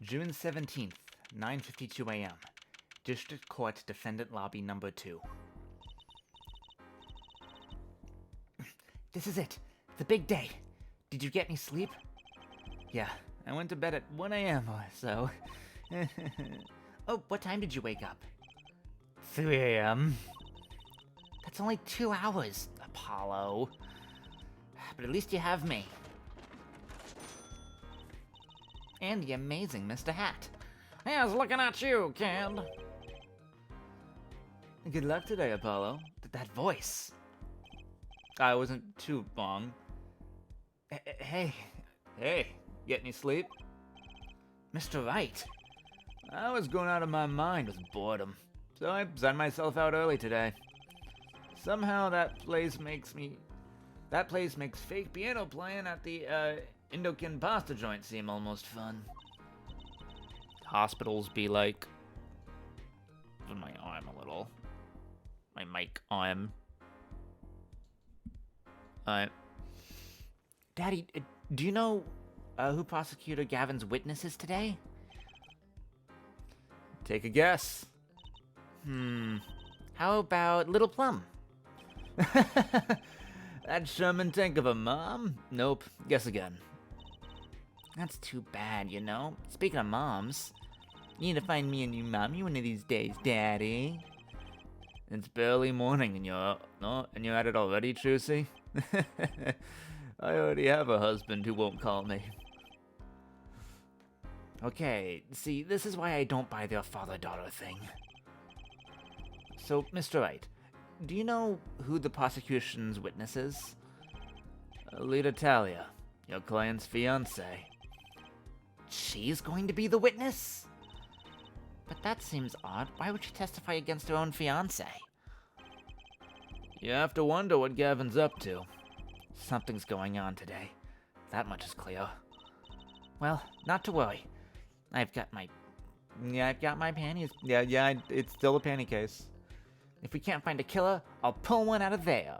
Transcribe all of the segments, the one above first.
June 17th, 9:52 a.m. District Court Defendant Lobby Number 2. This is it. The big day. Did you get any sleep? Yeah, I went to bed at 1 a.m. or so. Oh, what time did you wake up? 3 a.m. That's only 2 hours, Apollo. But at least you have me. And the amazing Mr. Hat. Hey, I was looking at you, kid. Good luck today, Apollo. That voice. I wasn't too long. Hey, get any sleep? Mr. Wright. I was going out of my mind with boredom, so I sent myself out early today. Somehow that place makes fake piano playing at the Indokin pasta joint seem almost fun. Hospitals be like... my arm a little. My mic arm. Daddy, do you know who Prosecutor Gavin's witness is today? Take a guess. How about Little Plum? That Sherman think of a mom? Nope, guess again. That's too bad, you know? Speaking of moms, you need to find me a new mommy one of these days, Daddy. It's barely morning and you're at it already, Trucy? I already have a husband who won't call me. Okay, see, this is why I don't buy the father-daughter thing. So, Mr. Wright, do you know who the prosecution's witness is? Lita Talia, your client's fiancée. She's going to be the witness? But that seems odd. Why would she testify against her own fiancé? You have to wonder what Gavin's up to. Something's going on today. That much is clear. Well, not to worry. I've got my panties. Yeah, it's still a panty case. If we can't find a killer, I'll pull one out of there.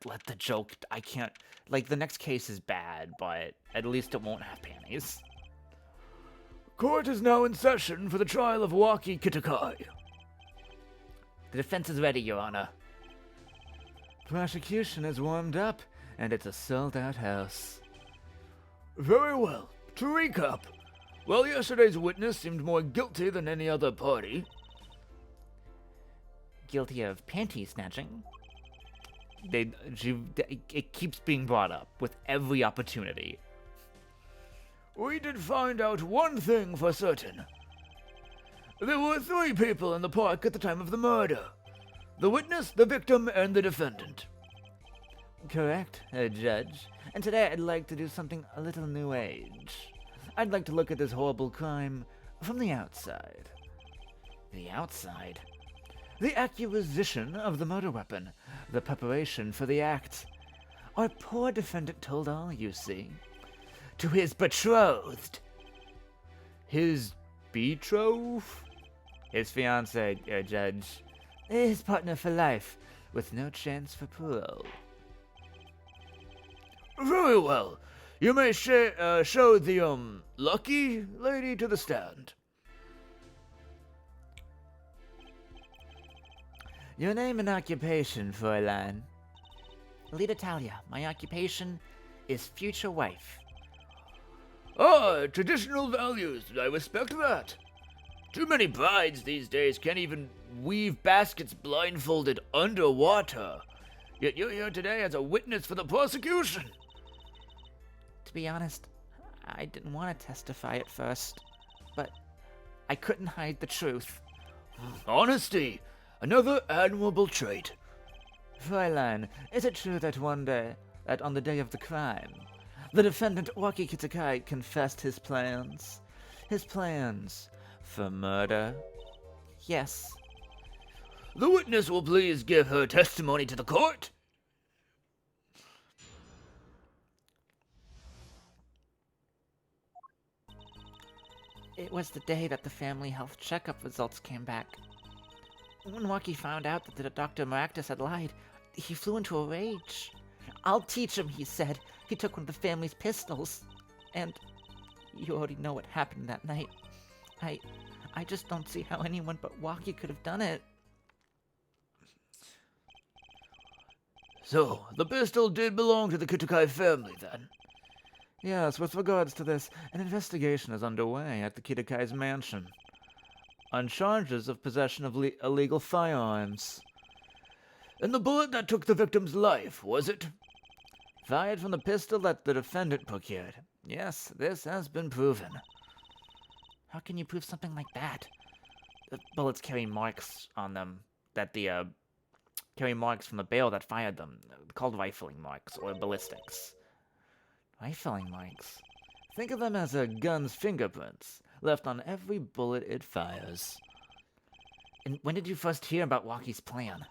Let the joke, I can't, the next case is bad, but at least it won't have panties. Court is now in session for the trial of Waki Kitakai. The defense is ready, Your Honor. Prosecution has warmed up, and it's a sold-out house. Very well. To recap, while yesterday's witness seemed more guilty than any other party... Guilty of panty snatching? It keeps being brought up with every opportunity. We did find out one thing for certain. There were 3 people in the park at the time of the murder. The witness, the victim, and the defendant. Correct, Judge. And today I'd like to do something a little new age. I'd like to look at this horrible crime from the outside. The outside? The acquisition of the murder weapon. The preparation for the act. Our poor defendant told all, you see. To his betrothed. His betrothed? His fiancée, Judge. His partner for life, with no chance for parole. Very well. You may show the, lucky lady to the stand. Your name and occupation, Fräulein? Lita Talia. My occupation is future wife. Ah, traditional values. I respect that. Too many brides these days can't even weave baskets blindfolded underwater. Yet you're here today as a witness for the prosecution. To be honest, I didn't want to testify at first, but I couldn't hide the truth. Honesty, another admirable trait. Fräulein, is it true that on the day of the crime, the defendant Waki Kitakai confessed his plans? His plans for murder? Yes. The witness will please give her testimony to the court. It was the day that the family health checkup results came back. When Waki found out that Dr. Maractus had lied, he flew into a rage. I'll teach him, he said. He took one of the family's pistols. And you already know what happened that night. I just don't see how anyone but Waki could have done it. So, the pistol did belong to the Kitakai family, then? Yes, with regards to this, an investigation is underway at the Kitakai's mansion on charges of possession of illegal firearms. And the bullet that took the victim's life, was it? Fired from the pistol that the defendant procured. Yes, this has been proven. How can you prove something like that? The bullets carry marks on them that carry marks from the barrel that fired them, called rifling marks or ballistics. Rifling marks? Think of them as a gun's fingerprints, left on every bullet it fires. And when did you first hear about Waki's plan?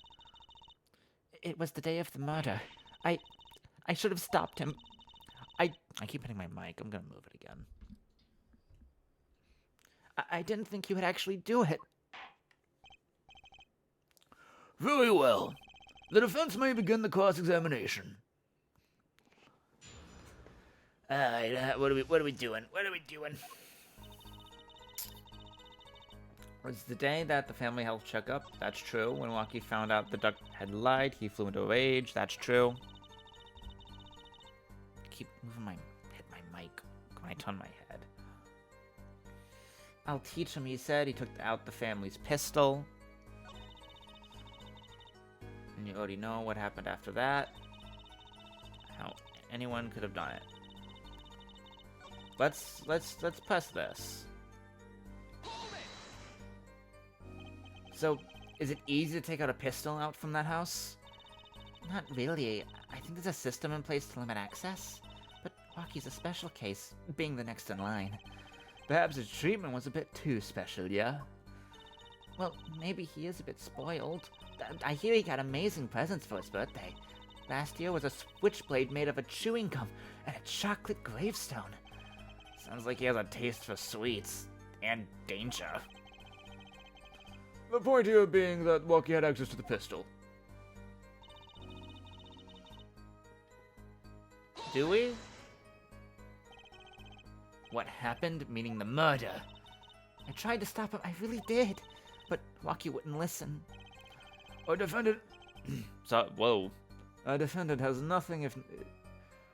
It was the day of the murder. I should have stopped him. I keep hitting my mic. I'm gonna move it again. I didn't think you would actually do it. Very well. The defense may begin the cross-examination. Alright, what are we doing? It was the day that the family health checkup. That's true. When Waki found out the duck had lied, he flew into a rage. That's true. Keep moving hit my mic when I turn my head. I'll teach him, he said. He took out the family's pistol. And you already know what happened after that. How anyone could have done it. Let's press this. So, is it easy to take out a pistol out from that house? Not really. I think there's a system in place to limit access. But Waki's a special case, being the next in line. Perhaps his treatment was a bit too special, yeah? Well, maybe he is a bit spoiled. I hear he got amazing presents for his birthday. Last year was a switchblade made of a chewing gum and a chocolate gravestone. Sounds like he has a taste for sweets and danger. The point here being that Waki had access to the pistol. Do we? What happened, meaning the murder? I tried to stop him, I really did. But Waki wouldn't listen. Our defendant... Our defendant has nothing if...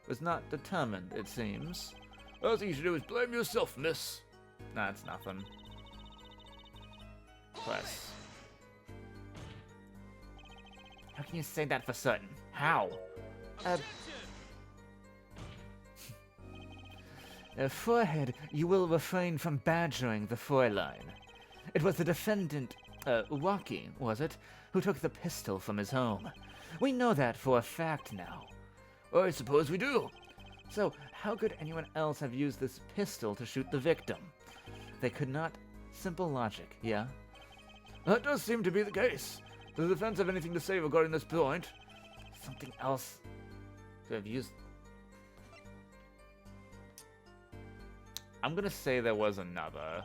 was not determined, it seems. All you should do is blame yourself, miss. Nah, it's nothing. Press. How can you say that for certain? How? Forehead, you will refrain from badgering the foreline. It was the defendant, Waki, was it, who took the pistol from his home. We know that for a fact now. I suppose we do. So, how could anyone else have used this pistol to shoot the victim? They could not. Simple logic, yeah? That does seem to be the case. Does the defense have anything to say regarding this point? Something else to have used. I'm gonna say there was another.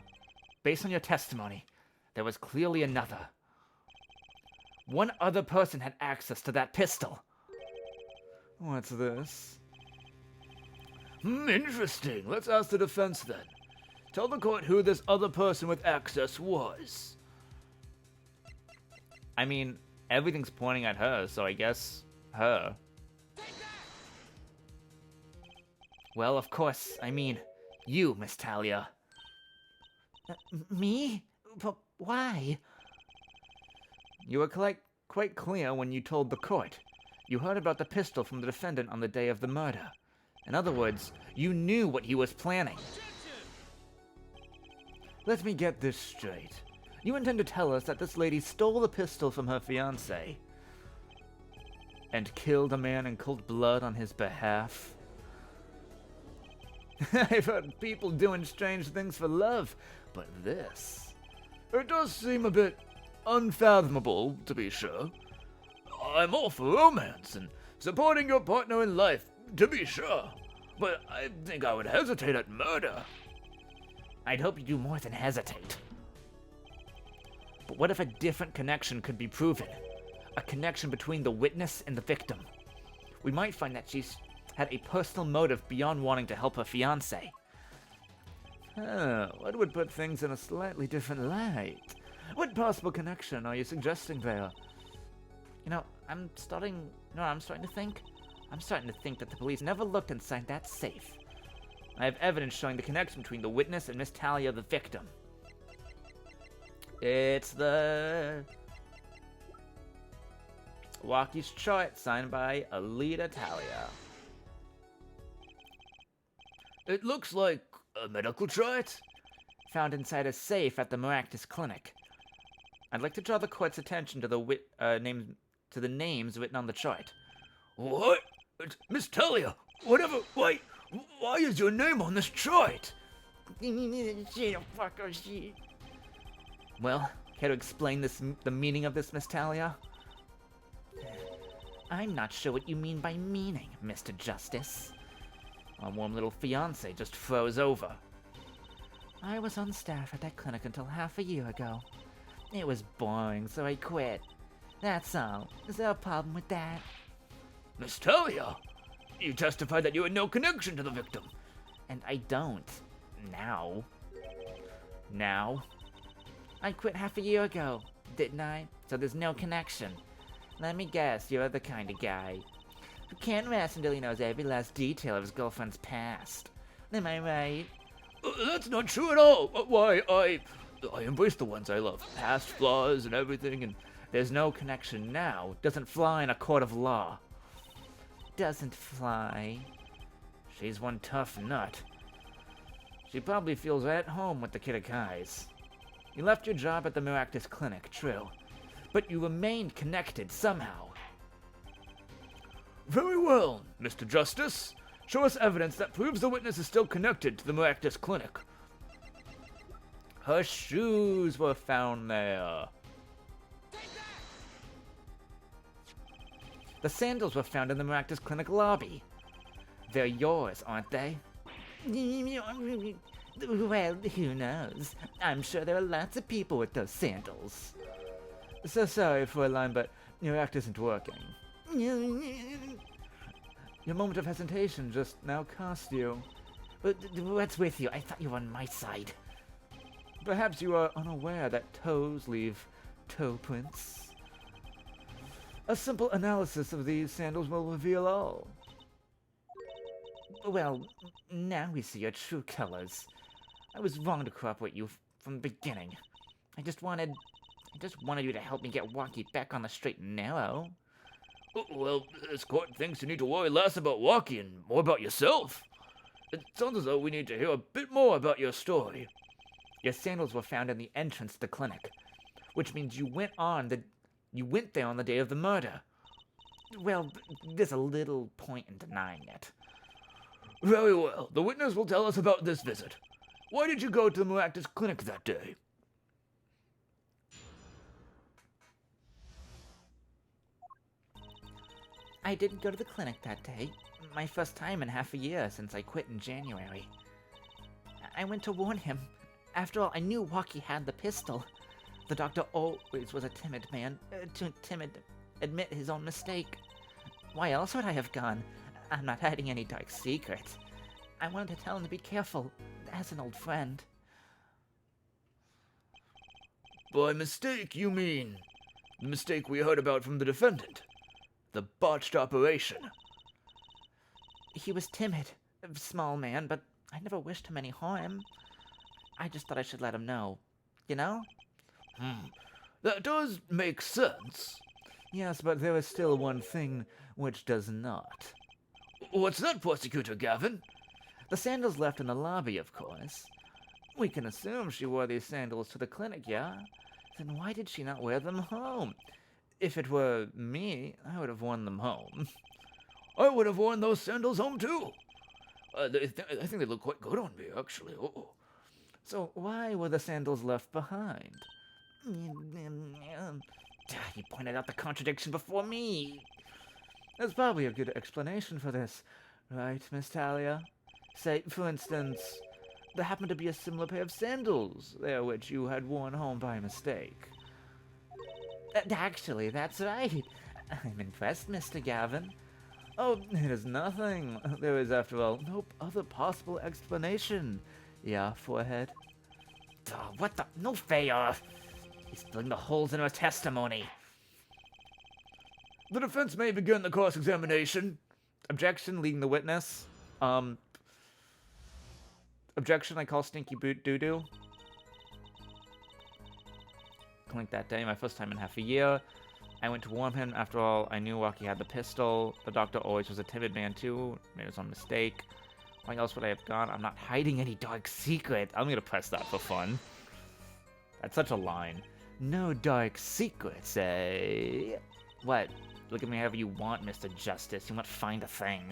Based on your testimony, there was clearly another. One other person had access to that pistol. What's this? Interesting. Let's ask the defense then. Tell the court who this other person with access was. I mean, everything's pointing at her, so I guess her. Well, of course, I mean, you, Miss Talia. Me? But why? You were quite clear when you told the court. You heard about the pistol from the defendant on the day of the murder. In other words, you knew what he was planning. Let me get this straight. You intend to tell us that this lady stole the pistol from her fiancé and killed a man in cold blood on his behalf? I've heard people doing strange things for love, but this... It does seem a bit unfathomable, to be sure. I'm all for romance and supporting your partner in life, to be sure. But I think I would hesitate at murder. I'd hope you do more than hesitate. But what if a different connection could be proven? A connection between the witness and the victim. we might find that she's had a personal motive beyond wanting to help her fiancé. What would put things in a slightly different light? What possible connection are you suggesting there? You know, I'm starting to think? I'm starting to think that the police never looked inside that safe. I have evidence showing the connection between the witness and Miss Talia, the victim. It's the Walkie's chart signed by Alita Talia. It looks like a medical chart. Found inside a safe at the Maractus Clinic. I'd like to draw the court's attention to the names written on the chart. What? Miss Talia, whatever, why is your name on this chart? Well, care to explain the meaning of this, Miss Talia? I'm not sure what you mean by meaning, Mr. Justice. Our warm little fiancé just froze over. I was on staff at that clinic until half a year ago. It was boring, so I quit. That's all. Is there a problem with that? Miss Talia, you testified that you had no connection to the victim. And I don't. Now. Now? I quit half a year ago, didn't I? So there's no connection. Let me guess, you're the kind of guy who can't rest until he knows every last detail of his girlfriend's past. Am I right? That's not true at all. Why, I embrace the ones I love. Past flaws and everything, and there's no connection now. Doesn't fly in a court of law. Doesn't fly. She's one tough nut. She probably feels right at home with the Kitakais. You left your job at the Maractus Clinic, true. But you remained connected somehow. Very well, Mr. Justice. Show us evidence that proves the witness is still connected to the Maractus Clinic. Her shoes were found there. The sandals were found in the Maractus Clinic lobby. They're yours, aren't they? Well, who knows? I'm sure there are lots of people with those sandals. So sorry, Fräulein, but your act isn't working. Your moment of hesitation just now cost you. What's with you? I thought you were on my side. Perhaps you are unaware that toes leave toe prints. A simple analysis of these sandals will reveal all. Well, now we see your true colors. I was wrong to cooperate you from the beginning. I just wanted you to help me get Walkie back on the straight and narrow. Well, this court thinks you need to worry less about Walkie and more about yourself. It sounds as though we need to hear a bit more about your story. Your sandals were found in the entrance to the clinic, which means you went there on the day of the murder. Well, there's a little point in denying it. Very well. The witness will tell us about this visit. Why did you go to the Maractus Clinic that day? I didn't go to the clinic that day. My first time in half a year since I quit in January. I went to warn him. After all, I knew Walkie had the pistol. The doctor always was a timid man, too timid to admit his own mistake. Why else would I have gone? I'm not hiding any dark secrets. I wanted to tell him to be careful, as an old friend. By mistake, you mean the mistake we heard about from the defendant? The botched operation? He was timid, a small man, but I never wished him any harm. I just thought I should let him know. You know? That does make sense. Yes, but there is still one thing which does not. What's that, Prosecutor Gavin? The sandals left in the lobby, of course. We can assume she wore these sandals to the clinic, yeah? Then why did she not wear them home? If it were me, I would have worn them home. I would have worn those sandals home, too. I think they look quite good on me, actually. Oh. So why were the sandals left behind? You pointed out the contradiction before me. There's probably a good explanation for this, right, Miss Talia? Say, for instance, there happened to be a similar pair of sandals there which you had worn home by mistake. Actually, that's right. I'm impressed, Mr. Gavin. Oh, it is nothing. There is, after all, no other possible explanation. Yeah, forehead. Oh, what the? No fair. He's filling the holes in her testimony. The defense may begin the cross-examination. Objection, leading the witness. Objection, I call Stinky Boot Doo-Doo. Clinic that day, my first time in half a year. I went to warn him. After all, I knew Rocky had the pistol. The doctor always was a timid man, too. Made his own mistake. Why else would I have gone? I'm not hiding any dark secret. I'm gonna press that for fun. That's such a line. No dark secrets, eh? What? Look at me however you want, Mr. Justice. You won't find a thing.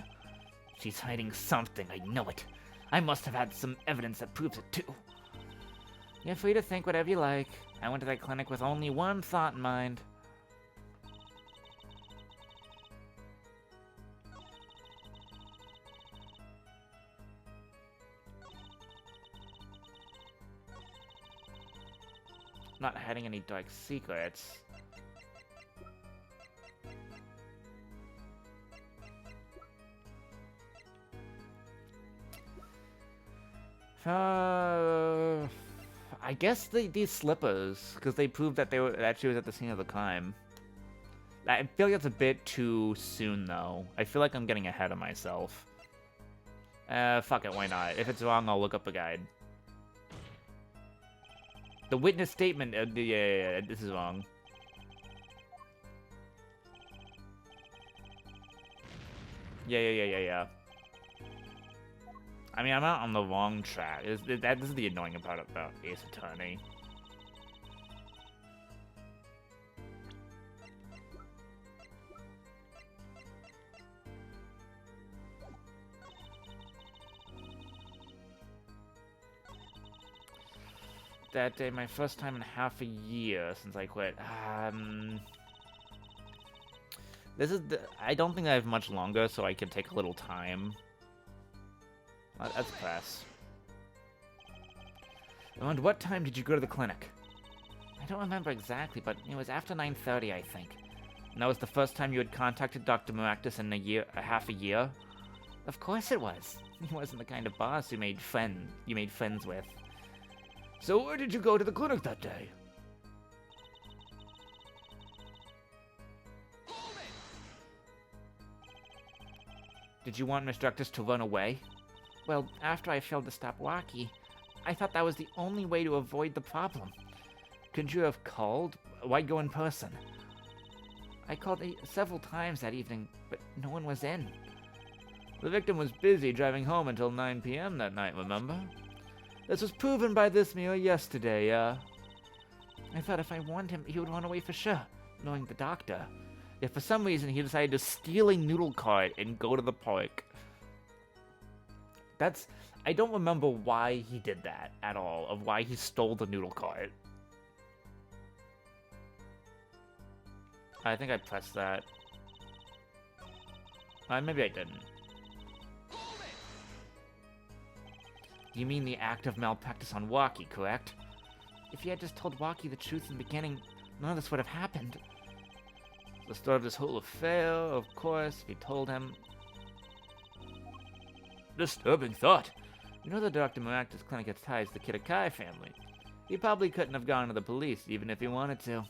She's hiding something, I know it. I must have had some evidence that proves it, too. You're free to think whatever you like. I went to that clinic with only one thought in mind. Not hiding any dark secrets. I guess these slippers, because they proved that she was at the scene of the crime. I feel like that's a bit too soon, though. I feel like I'm getting ahead of myself. Fuck it, why not? If it's wrong, I'll look up a guide. The witness statement, yeah, this is wrong. Yeah. I mean, I'm not on the wrong track. This is the annoying part about Ace Attorney. That day, my first time in half a year since I quit. I don't think I have much longer, so I can take a little time. Let's press. And what time did you go to the clinic? I don't remember exactly, but it was after 9:30, I think. And that was the first time you had contacted Dr. Maractus in half a year? Of course it was. He wasn't the kind of boss you made friends with. So where did you go to the clinic that day? Did you want Mr. Arctus to run away? Well, after I failed to stop Rocky, I thought that was the only way to avoid the problem. Couldn't you have called? Why go in person? I called several times that evening, but no one was in. The victim was busy driving home until 9 p.m. that night, remember? This was proven by this mirror yesterday, I thought if I warned him, he would run away for sure, knowing the doctor. If for some reason he decided to steal a noodle cart and go to the park. I don't remember why he did that at all, of why he stole the noodle cart. I think I pressed that. Maybe I didn't. You mean the act of malpractice on Rocky, correct? If you had just told Rocky the truth in the beginning, none of this would have happened. The start of this whole affair, of course, if you told him. Disturbing thought. You know that Dr. Maractus' clinic has ties to the Kitakai family. He probably couldn't have gone to the police, even if he wanted to.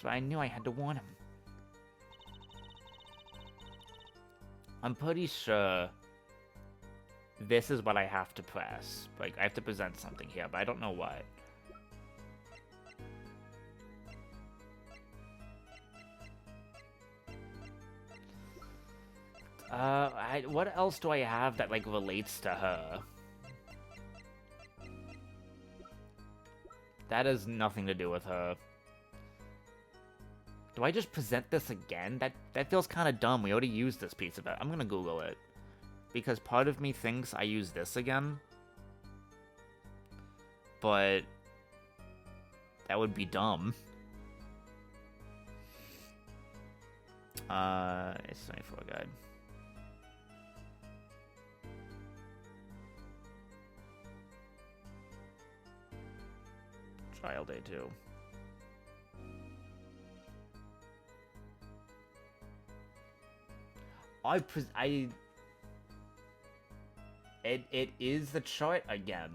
So I knew I had to warn him. I'm pretty sure this is what I have to press. Like, I have to present something here, but I don't know what. What else do I have that, like, relates to her? That has nothing to do with her. Do I just present this again? That feels kind of dumb. We already used this piece of it. I'm gonna Google it. Because part of me thinks I use this again. But that would be dumb. It's 24 guide. Trial day 2. It is the chart again.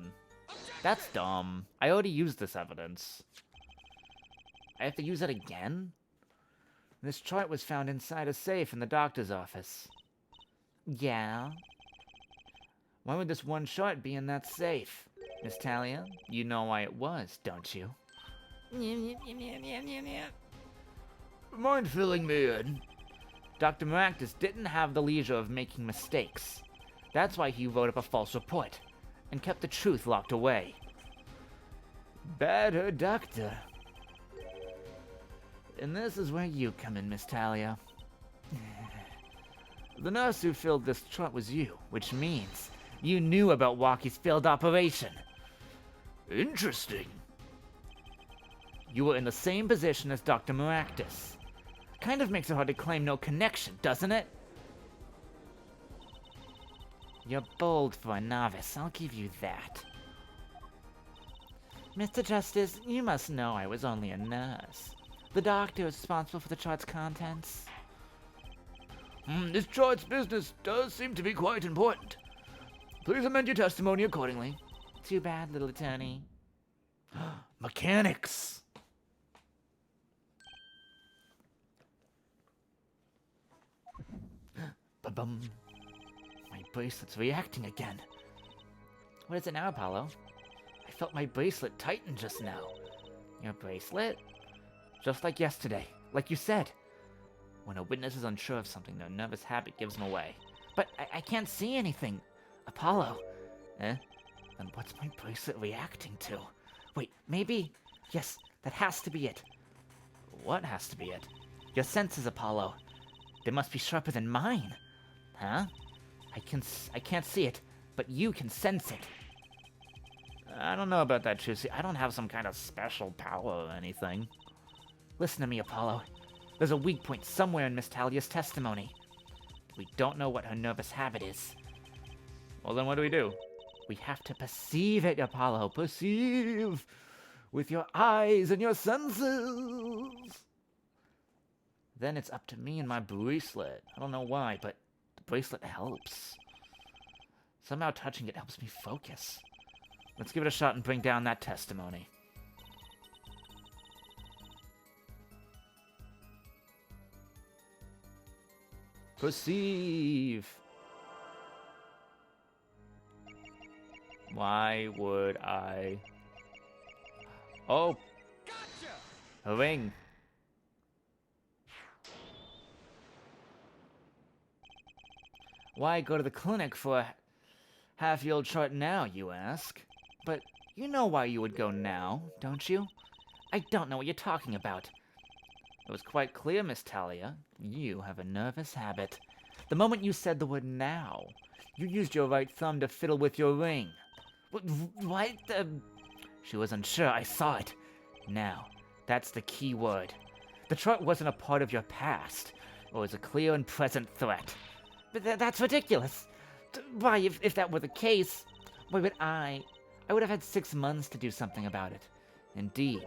That's dumb. I already used this evidence. I have to use it again? This chart was found inside a safe in the doctor's office. Yeah? Why would this one chart be in that safe? Miss Talia, you know why it was, don't you? Mind filling me in? Dr. Maractus didn't have the leisure of making mistakes. That's why he wrote up a false report and kept the truth locked away. Better, Doctor. And this is where you come in, Miss Talia. The nurse who filled this chart was you, which means you knew about Walkie's failed operation. Interesting. You were in the same position as Dr. Maractus. Kind of makes it hard to claim no connection, doesn't it? You're bold for a novice, I'll give you that. Mr. Justice, you must know I was only a nurse. The doctor is responsible for the chart's contents. This chart's business does seem to be quite important. Please amend your testimony accordingly. Too bad, little attorney. Mechanics. Ba-bum. My bracelet's reacting again. What is it now, Apollo? I felt my bracelet tighten just now. Your bracelet? Just like yesterday, like you said. When a witness is unsure of something, their nervous habit gives them away. But I can't see anything. Apollo. Then what's my bracelet reacting to? Wait, maybe... Yes, that has to be it. What has to be it? Your senses, Apollo. They must be sharper than mine. Huh? I can't see it, but you can sense it. I don't know about that, Trucy. I don't have some kind of special power or anything. Listen to me, Apollo. There's a weak point somewhere in Miss Talia's testimony. We don't know what her nervous habit is. Well, then what do we do? We have to perceive it, Apollo. Perceive! With your eyes and your senses! Then it's up to me and my bracelet. I don't know why, but the bracelet helps. Somehow touching it helps me focus. Let's give it a shot and bring down that testimony. Perceive. Why would I? Oh. Gotcha. A ring. Why go to the clinic for a half-year-old chart now, you ask? But you know why you would go now, don't you? I don't know what you're talking about. It was quite clear, Miss Talia. You have a nervous habit. The moment you said the word now, you used your right thumb to fiddle with your ring. What? She was unsure. I saw it. Now, that's the key word. The chart wasn't a part of your past. It was a clear and present threat. But that's ridiculous. Why, if that were the case, why would I would have had 6 months to do something about it. Indeed.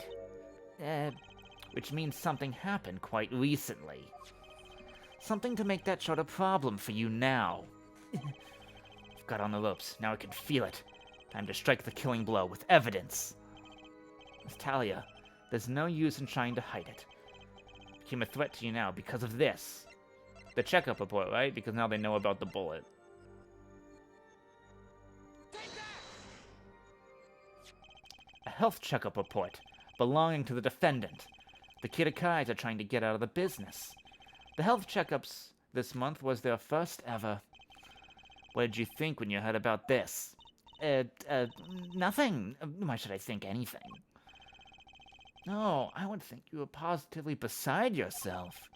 Which means something happened quite recently. Something to make that chart a problem for you now. You've got on the ropes. Now I can feel it. Time to strike the killing blow with evidence. Miss Talia, there's no use in trying to hide it. It became a threat to you now because of this. The checkup report, right? Because now they know about the bullet. A health checkup report belonging to the defendant. The Kitakais are trying to get out of the business. The health checkups this month was their first ever. What did you think when you heard about this? Nothing. Why should I think anything? No, I would think you were positively beside yourself.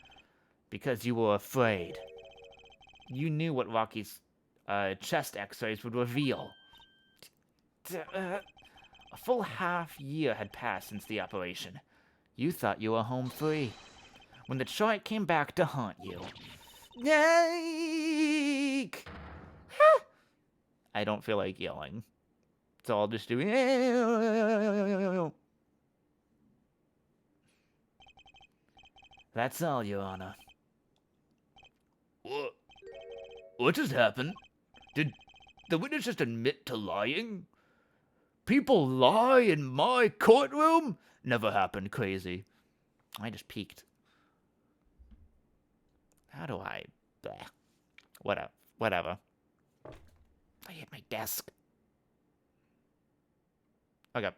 Because you were afraid. You knew what Rocky's chest x-rays would reveal. A full half year had passed since the operation. You thought you were home free. When the chart came back to haunt you. Yike! I don't feel like yelling. So I'll just do. That's all, Your Honor. What? What just happened? Did the witness just admit to lying? People lie in my courtroom? Never happened, crazy. I just peeked. How do I... Bleh. Whatever. I hit my desk. Okay.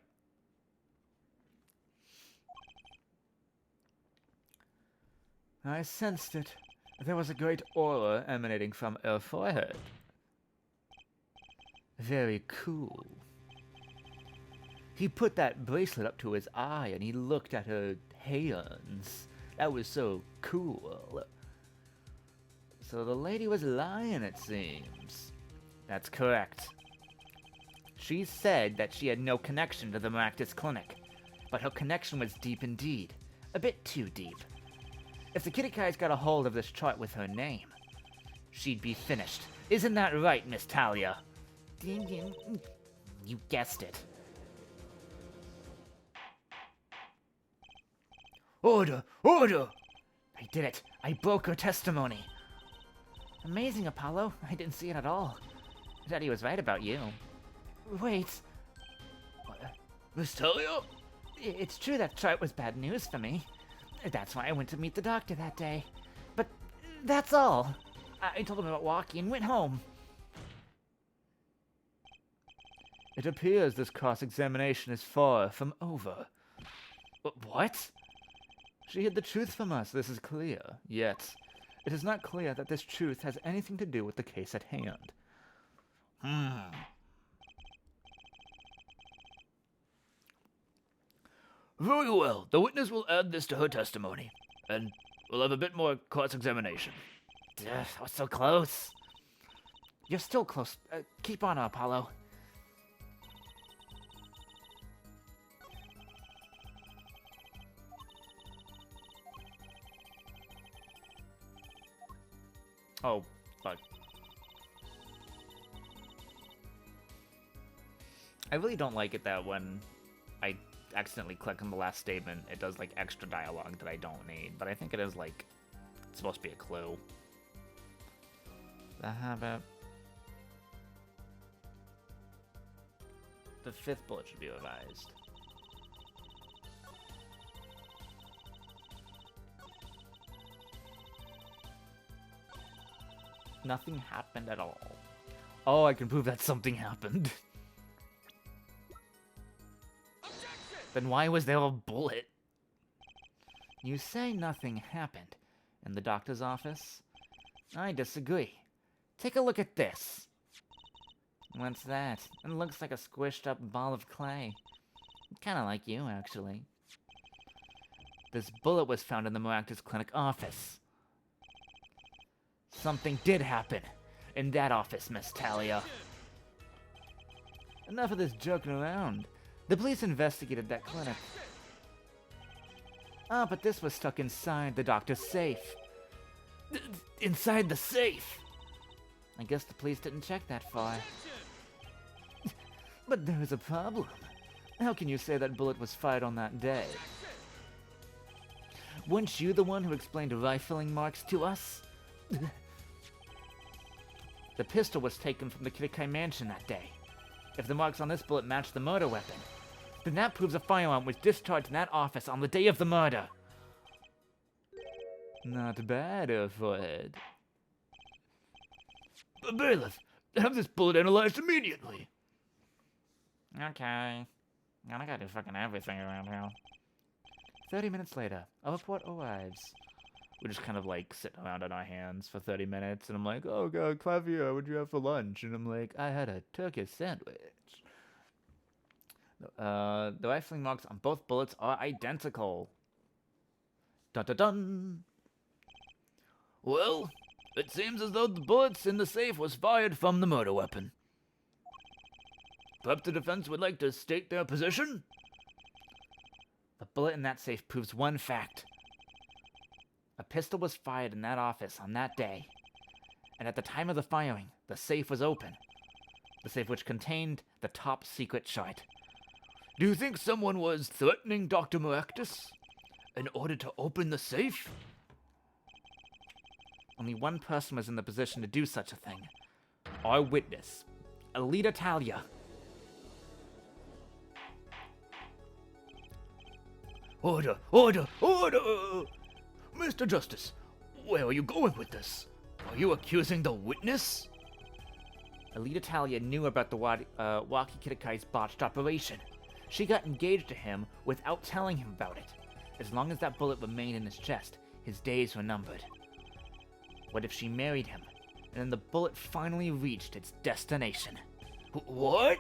I sensed it. There was a great aura emanating from her forehead. Very cool. He put that bracelet up to his eye and he looked at her hands. That was so cool. So the lady was lying, it seems. That's correct. She said that she had no connection to the Maractus Clinic, but her connection was deep indeed. A bit too deep. If the Kitty Kai's got a hold of this chart with her name, she'd be finished. Isn't that right, Miss Talia? You guessed it. Order! Order! I did it. I broke her testimony. Amazing, Apollo. I didn't see it at all. Daddy was right about you. Wait. Miss Talia? It's true that chart was bad news for me. That's why I went to meet the doctor that day. But that's all. I told him about walking and went home. It appears this cross-examination is far from over. What? She hid the truth from us, this is clear. Yet, it is not clear that this truth has anything to do with the case at hand. Very well. The witness will add this to her testimony, and we'll have a bit more cross-examination. I was so close. You're still close. Keep on, Apollo. Oh, fuck. I really don't like it that when I accidentally click on the last statement, it does like extra dialogue that I don't need, but I think it is like, it's supposed to be a clue. The habit. The fifth bullet should be revised. Nothing happened at all. Oh, I can prove that something happened. Then why was there a bullet? You say nothing happened in the doctor's office? I disagree. Take a look at this. What's that? It looks like a squished up ball of clay. Kinda like you, actually. This bullet was found in the Maractus Clinic office. Something did happen in that office, Miss Talia. Enough of this joking around. The police investigated that clinic. Ah, but this was stuck inside the doctor's safe. Inside the safe? I guess the police didn't check that far. But there is a problem. How can you say that bullet was fired on that day? Weren't you the one who explained rifling marks to us? The pistol was taken from the Kirikai mansion that day. If the marks on this bullet match the murder weapon, then that proves a firearm was discharged in that office on the day of the murder. Not bad, Forehead. Bailiff, have this bullet analyzed immediately. Okay. I gotta do fucking everything around here. 30 minutes later, a report arrives. We just kind of like sit around on our hands for 30 minutes, and I'm like, oh god, Clavia, what'd you have for lunch? And I'm like, I had a turkey sandwich. the rifling marks on both bullets are identical. Dun dun dun! Well, it seems as though the bullets in the safe was fired from the murder weapon. Perhaps the defense would like to state their position? The bullet in that safe proves one fact. A pistol was fired in that office on that day, and at the time of the firing, the safe was open. The safe which contained the top secret chart. Do you think someone was threatening Dr. Maractus in order to open the safe? Only one person was in the position to do such a thing. Our witness, Alita Talia. Order! Order! Order! Mr. Justice, where are you going with this? Are you accusing the witness? Alita Talia knew about the Waki Kitakai's botched operation. She got engaged to him without telling him about it. As long as that bullet remained in his chest, his days were numbered. What if she married him, and then the bullet finally reached its destination? What?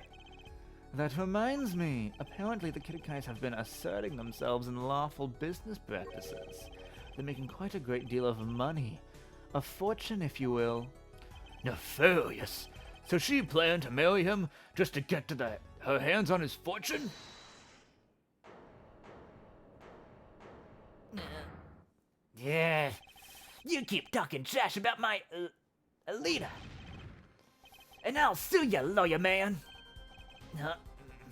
That reminds me. Apparently the Kitakais have been asserting themselves in lawful business practices. They're making quite a great deal of money. A fortune, if you will. Nefarious. So she planned to marry him just to get to her hands on his fortune? Yeah, you keep talking trash about my Alita, and I'll sue you, lawyer man.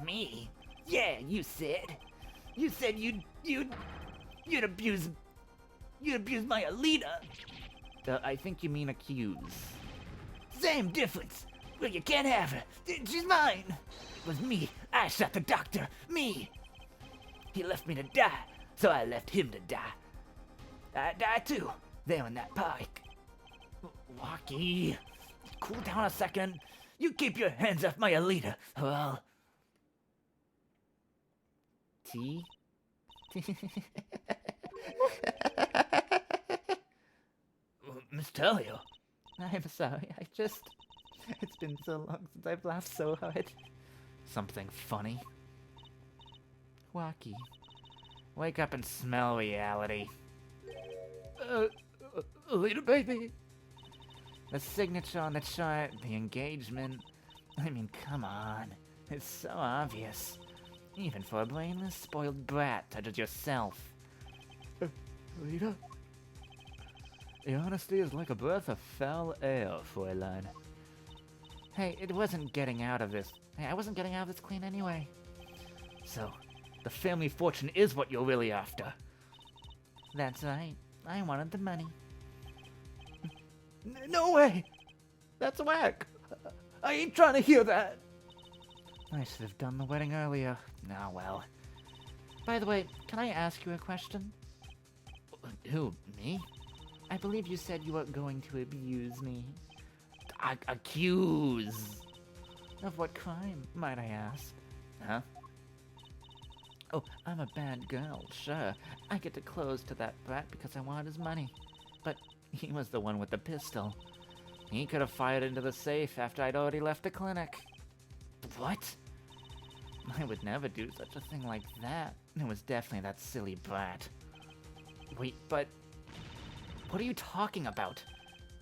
Me? Yeah, you said you'd abuse my Alita. I think you mean accuse. Same difference. Well, you can't have her. She's mine. It was me. I shot the doctor. Me. He left me to die, so I left him to die. I died too, there in that park. Waki, cool down a second. You keep your hands off my Alita, or I'll... T? Miss Talia. I'm sorry, it's been so long since I've laughed so hard. Something funny? Waki, wake up and smell reality. Alita, baby. The signature on the chart, the engagement. I mean, come on. It's so obvious. Even for a brainless, spoiled brat such as yourself. Alita? Your honesty is like a breath of foul air, Fräulein. Hey, I wasn't getting out of this clean anyway. So, the family fortune is what you're really after. That's right. I wanted the money. No way! That's whack! I ain't trying to hear that! I should have done the wedding earlier. Ah, well. By the way, can I ask you a question? Who, me? I believe you said you were going to abuse me. Accuse! Of what crime, might I ask? Huh? Oh, I'm a bad girl, sure. I get to close to that brat because I wanted his money. But he was the one with the pistol. He could have fired into the safe after I'd already left the clinic. What? I would never do such a thing like that. It was definitely that silly brat. Wait, but... What are you talking about?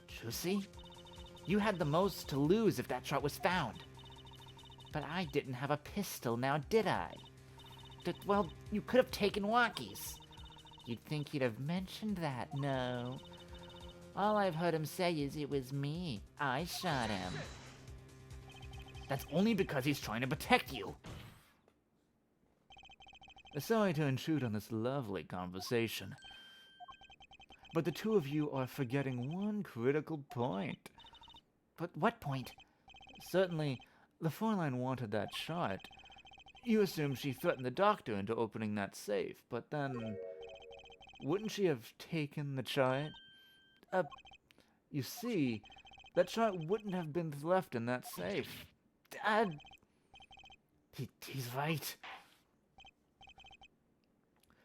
Juicy? You had the most to lose if that shot was found. But I didn't have a pistol, now did I? Well, you could have taken Waki's. You'd think he'd have mentioned that, no. All I've heard him say is it was me. I shot him. That's only because he's trying to protect you. Sorry to intrude on this lovely conversation. But the two of you are forgetting one critical point. But what point? Certainly, the Fräulein wanted that shot. You assume she threatened the doctor into opening that safe, but then... Wouldn't she have taken the chart? You see, that chart wouldn't have been left in that safe. Dad... He's right.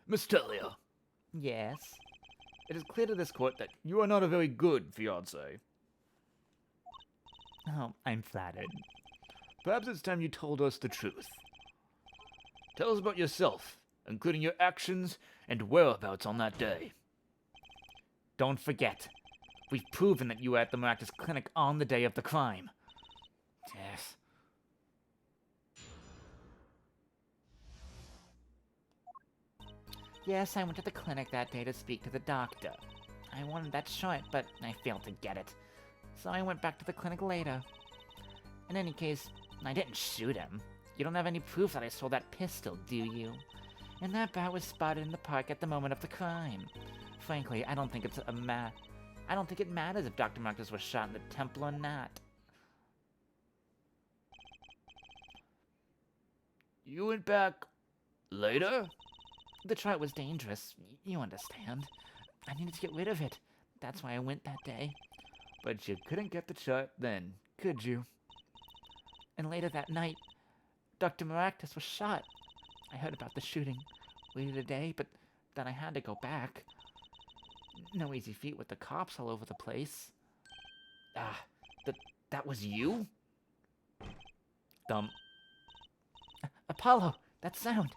Miss Talia. Yes? It is clear to this court that you are not a very good fiancé. Oh, I'm flattered. Perhaps it's time you told us the truth. Tell us about yourself, including your actions and whereabouts on that day. Don't forget, we've proven that you were at the Maractus Clinic on the day of the crime. Yes. Yes, I went to the clinic that day to speak to the doctor. I wanted that shot, but I failed to get it. So I went back to the clinic later. In any case, I didn't shoot him. You don't have any proof that I stole that pistol, do you? And that bat was spotted in the park at the moment of the crime. Frankly, I don't think it's I don't think it matters if Dr. Marcus was shot in the temple or not. You went back later? The chart was dangerous, you understand. I needed to get rid of it. That's why I went that day. But you couldn't get the chart then, could you? And later that night, Dr. Maractus was shot. I heard about the shooting. Waited a day, but then I had to go back. No easy feat with the cops all over the place. That was you? Dumb. Apollo, that sound.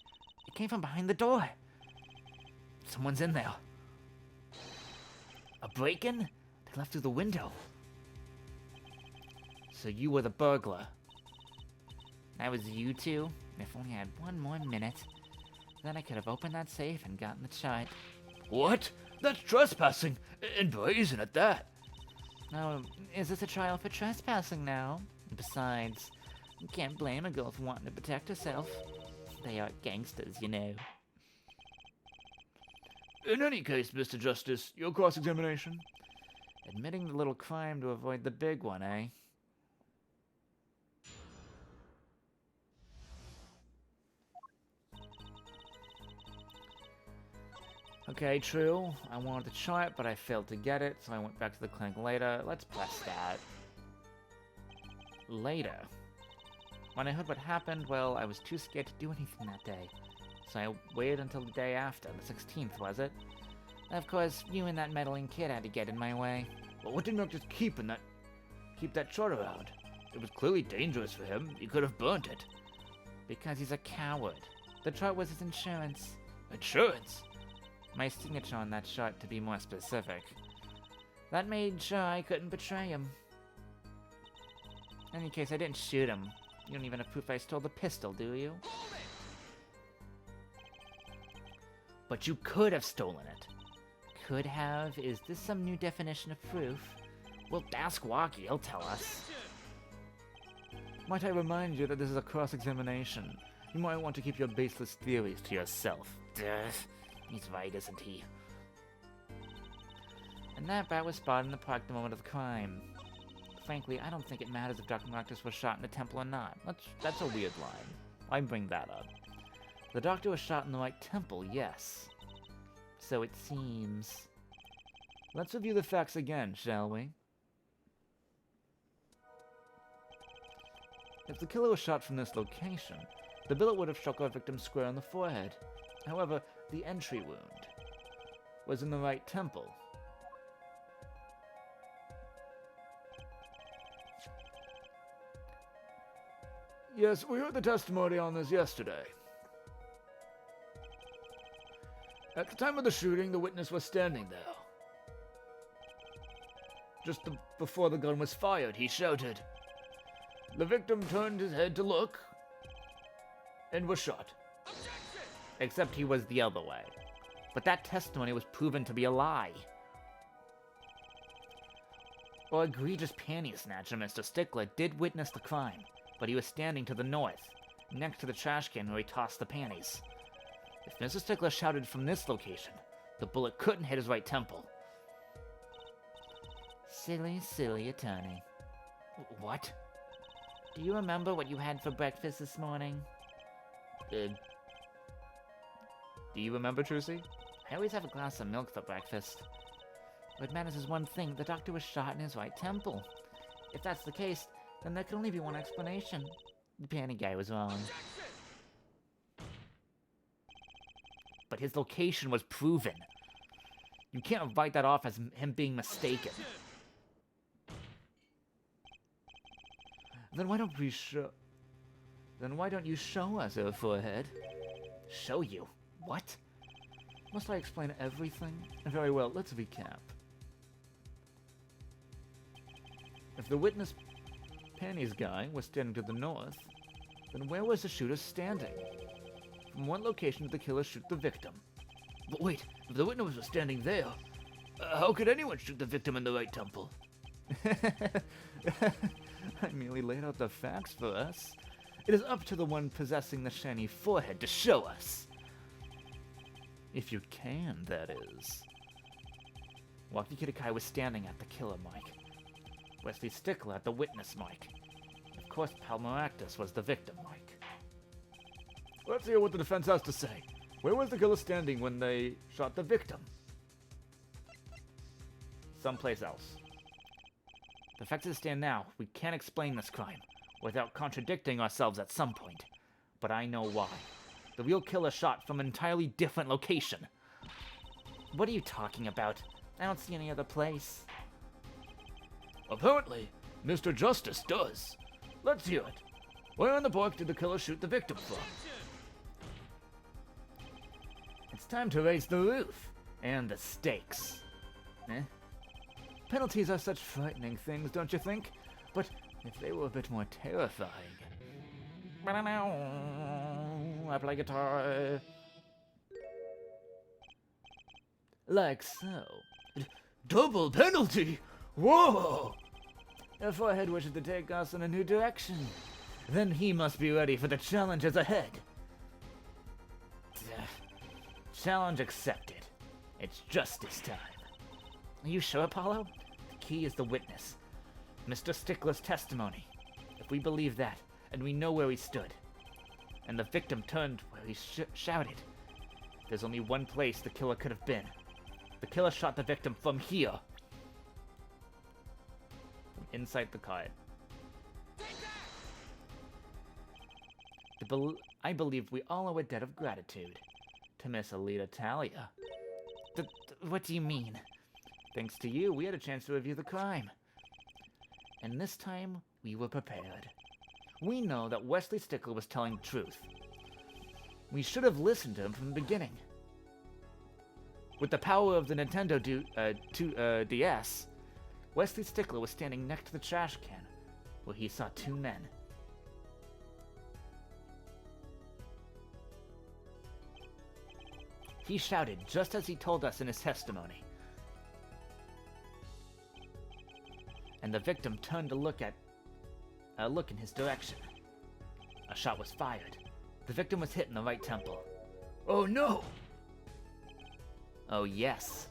It came from behind the door. Someone's in there. A break-in? They left through the window. So you were the burglar. That was you two? If only I had one more minute. Then I could have opened that safe and gotten the chart. What? That's trespassing, and brazen at that. Oh, is this a trial for trespassing now? Besides, you can't blame a girl for wanting to protect herself. They are gangsters, you know. In any case, Mr. Justice, your cross-examination? Admitting the little crime to avoid the big one, eh? Okay, true. I wanted the chart, but I failed to get it, so I went back to the clinic later. Let's press that. Later. When I heard what happened, well, I was too scared to do anything that day. So I waited until the day after, the 16th, was it? Of course, you and that meddling kid had to get in my way. But what did Merc just keep that chart around? It was clearly dangerous for him. He could have burnt it. Because he's a coward. The chart was his insurance. Insurance? My signature on that chart, to be more specific. That made sure I couldn't betray him. In any case, I didn't shoot him. You don't even have proof I stole the pistol, do you? But you could have stolen it. Could have? Is this some new definition of proof? Well, ask Waki, he'll tell us. Might I remind you that this is a cross-examination? You might want to keep your baseless theories to yourself. Duh. He's right, isn't he? And that bat was spotted in the park the moment of the crime. Frankly, I don't think it matters if Dr. Marcus was shot in the temple or not. That's a weird line. I bring that up. The doctor was shot in the right temple, yes. So it seems. Let's review the facts again, shall we? If the killer was shot from this location, the bullet would have struck our victim square on the forehead. However, the entry wound was in the right temple. Yes, we heard the testimony on this yesterday. At the time of the shooting, the witness was standing there. Just before the gun was fired, he shouted. The victim turned his head to look and was shot. Except he was the other way. But that testimony was proven to be a lie. Well, egregious panty snatcher Mr. Stickler did witness the crime, but he was standing to the north, next to the trash can where he tossed the panties. If Mr. Stickler shouted from this location, the bullet couldn't hit his right temple. Silly attorney. What? Do you remember what you had for breakfast this morning? Do you remember, Trucy? I always have a glass of milk for breakfast. What matters is one thing, the doctor was shot in his right temple. If that's the case, then there can only be one explanation. The panty guy was wrong. But his location was proven. You can't write that off as him being mistaken. Then why don't we show... Then why don't you show us, our forehead? Show you? What? Must I explain everything? Very well, let's recap. If the witness panties guy was standing to the north, then where was the shooter standing? From what location did the killer shoot the victim? But wait, if the witness was standing there, how could anyone shoot the victim in the right temple? I merely laid out the facts for us. It is up to the one possessing the shiny forehead to show us. If you can, that is. Waki Kirikai was standing at the killer mic. Wesley Stickler at the witness mic. Of course, Palmeractus was the victim mic. Let's hear what the defense has to say. Where was the killer standing when they shot the victim? Someplace else. The fact is, stand now, we can't explain this crime without contradicting ourselves at some point. But I know why. The real killer shot from an entirely different location. What are you talking about? I don't see any other place. Apparently, Mr. Justice does. Let's hear it. Where in the park did the killer shoot the victim from? It's time to raise the roof and the stakes. Eh? Penalties are such frightening things, don't you think? But if they were a bit more terrifying. I play guitar. Like so. Double penalty? Whoa! The forehead wishes to take us in a new direction. Then he must be ready for the challenges ahead. Challenge accepted. It's justice time. Are you sure, Apollo? The key is the witness. Mr. Stickler's testimony. If we believe that, and we know where he stood, and the victim turned where he shouted, there's only one place the killer could have been. The killer shot the victim from here. From inside the cart. I believe we all owe a debt of gratitude to Miss Alita Talia. What do you mean? Thanks to you, we had a chance to review the crime. And this time, we were prepared. We know that Wesley Stickler was telling the truth. We should have listened to him from the beginning. With the power of the Nintendo DS, Wesley Stickler was standing next to the trash can, where he saw two men. He shouted just as he told us in his testimony. And the victim turned to look in his direction. A shot was fired. The victim was hit in the right temple. Oh no! Oh yes.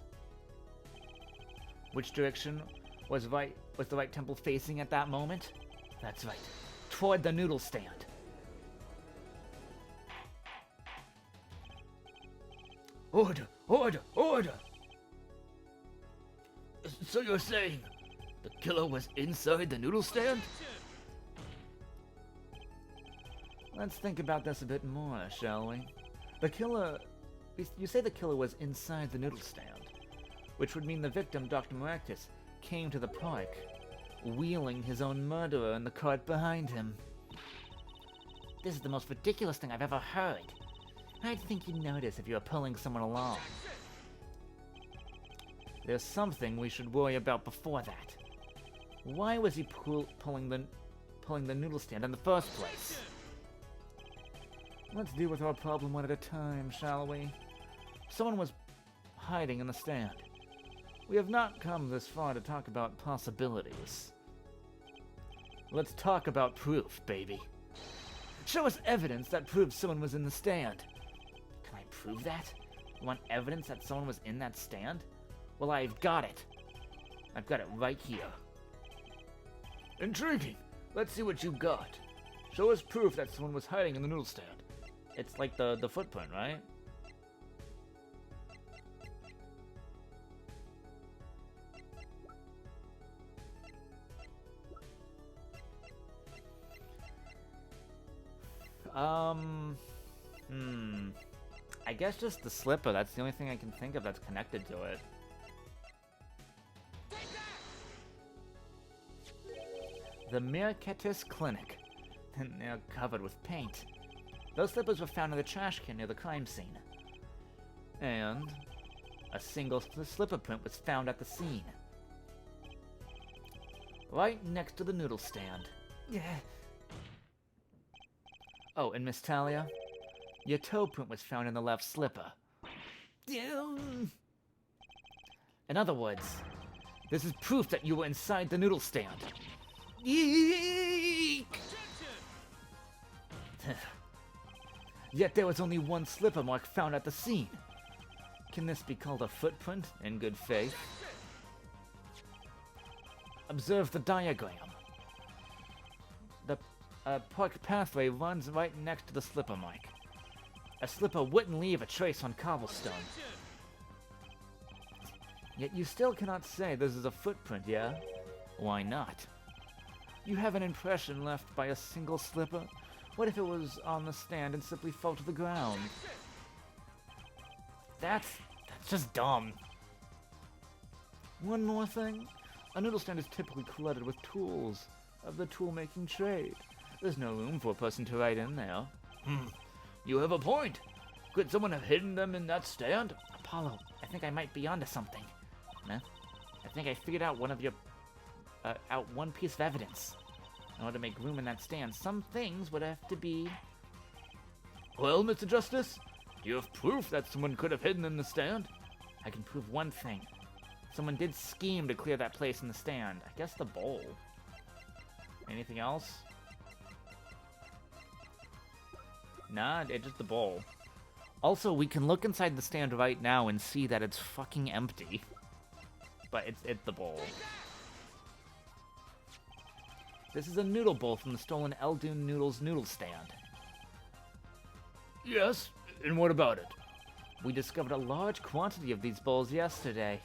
Which direction was the right temple facing at that moment? That's right. Toward the noodle stand. Order! Order! Order! So you're saying the killer was inside the noodle stand? Let's think about this a bit more, shall we? You say the killer was inside the noodle stand, which would mean the victim, Dr. Maractus, came to the park, wheeling his own murderer in the cart behind him. This is the most ridiculous thing I've ever heard. I'd think you'd notice if you were pulling someone along. There's something we should worry about before that. Why was he pulling the noodle stand in the first place? Let's deal with our problem one at a time, shall we? Someone was hiding in the stand. We have not come this far to talk about possibilities. Let's talk about proof, baby. Show us evidence that proves someone was in the stand. Can I prove that? You want evidence that someone was in that stand? Well, I've got it. I've got it right here. Intriguing. Let's see what you got. Show us proof that someone was hiding in the noodle stand. It's like the footprint, right? I guess just the slipper. That's the only thing I can think of that's connected to it. The Miraketis Clinic. And they're covered with paint. Those slippers were found in the trash can near the crime scene. And a single slipper print was found at the scene. Right next to the noodle stand. Yeah. Oh, and Miss Talia, your toe print was found in the left slipper. In other words, this is proof that you were inside the noodle stand. Eek! Yet there was only one slipper mark found at the scene. Can this be called a footprint in good faith? Observe the diagram. The park pathway runs right next to the slipper mark. A slipper wouldn't leave a trace on cobblestone. Yet you still cannot say this is a footprint, yeah? Why not? You have an impression left by a single slipper? What if it was on the stand and simply fell to the ground? That's just dumb. One more thing. A noodle stand is typically cluttered with tools of the tool-making trade. There's no room for a person to write in there. You have a point. Could someone have hidden them in that stand? Apollo, I think I might be onto something. Huh? I think I figured out one piece of evidence. In order to make room in that stand, some things would have to be... Well, Mr. Justice, do you have proof that someone could have hidden in the stand? I can prove one thing. Someone did scheme to clear that place in the stand. I guess the bowl. Anything else? Nah, it's just the bowl. Also, we can look inside the stand right now and see that it's fucking empty. But it's the bowl. This is a noodle bowl from the stolen Eldoon Noodles noodle stand. Yes, and what about it? We discovered a large quantity of these bowls yesterday.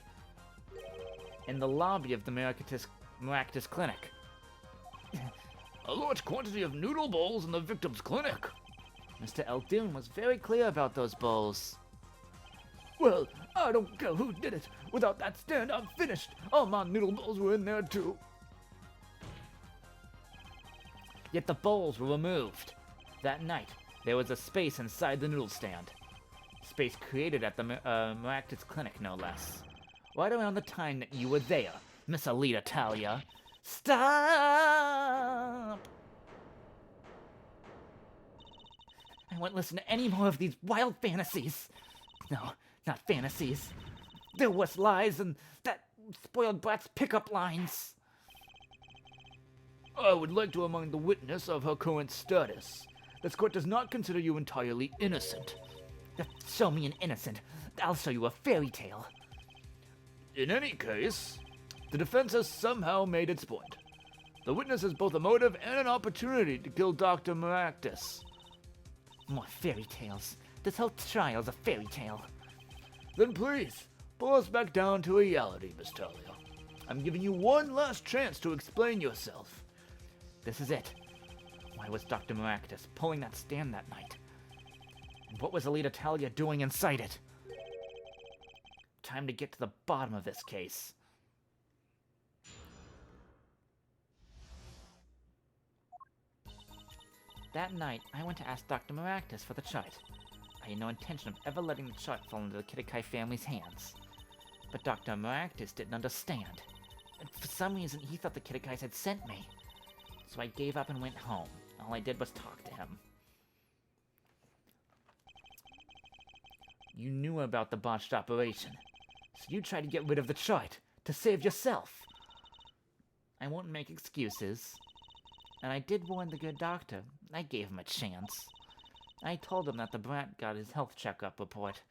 In the lobby of the Maractus Clinic. A large quantity of noodle bowls in the victim's clinic. Mr. Eldoon was very clear about those bowls. Well, I don't care who did it. Without that stand, I'm finished. All my noodle bowls were in there too. Yet the bowls were removed. That night, there was a space inside the noodle stand. Space created at the Maractus Clinic, no less. Right around the time that you were there, Miss Alita Talia. Stop! I won't listen to any more of these wild fantasies. No, not fantasies. They're worse lies than that spoiled brat's pickup lines. I would like to remind the witness of her current status. This court does not consider you entirely innocent. Show me an innocent. I'll show you a fairy tale. In any case, the defense has somehow made its point. The witness has both a motive and an opportunity to kill Dr. Maractus. More fairy tales. This whole trial's a fairy tale. Then please, pull us back down to reality, Miss Talia. I'm giving you one last chance to explain yourself. This is it. Why was Dr. Maractus pulling that stand that night? And what was Alita Talia doing inside it? Time to get to the bottom of this case. That night, I went to ask Dr. Maractus for the chart. I had no intention of ever letting the chart fall into the Kitakai family's hands. But Dr. Maractus didn't understand. And for some reason, he thought the Kitakais had sent me. So I gave up and went home. All I did was talk to him. You knew about the botched operation, so you tried to get rid of the chart, to save yourself. I won't make excuses. And I did warn the good doctor. I gave him a chance. I told him that the brat got his health checkup report,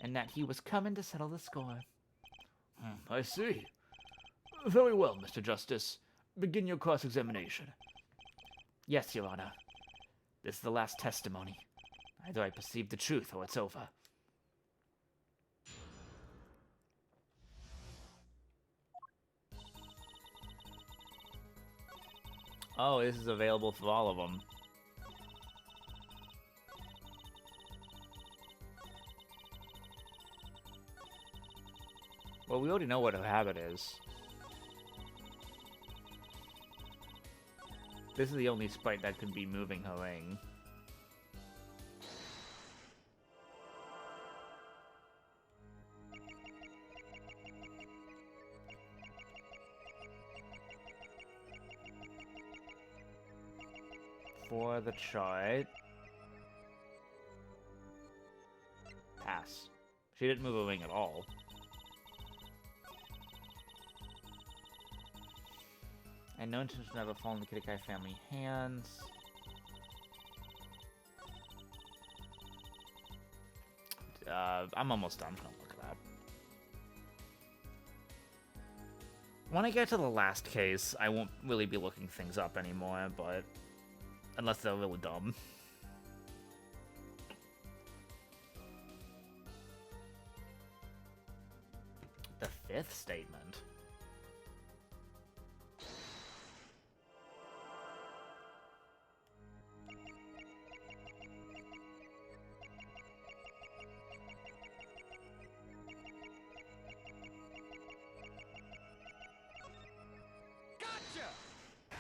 and that he was coming to settle the score. I see. Very well, Mr. Justice. Begin your cross-examination. Yes, Your Honor. This is the last testimony. Either I perceive the truth or it's over. Oh, this is available for all of them. Well, we already know what her habit is. This is the only sprite that could be moving her ring. For the chart. Pass. She didn't move a ring at all. And no intention of ever falling in the Kitakai family hands. I'm almost done. Don't look at When I get to the last case, I won't really be looking things up anymore, but unless they're really dumb. The fifth statement.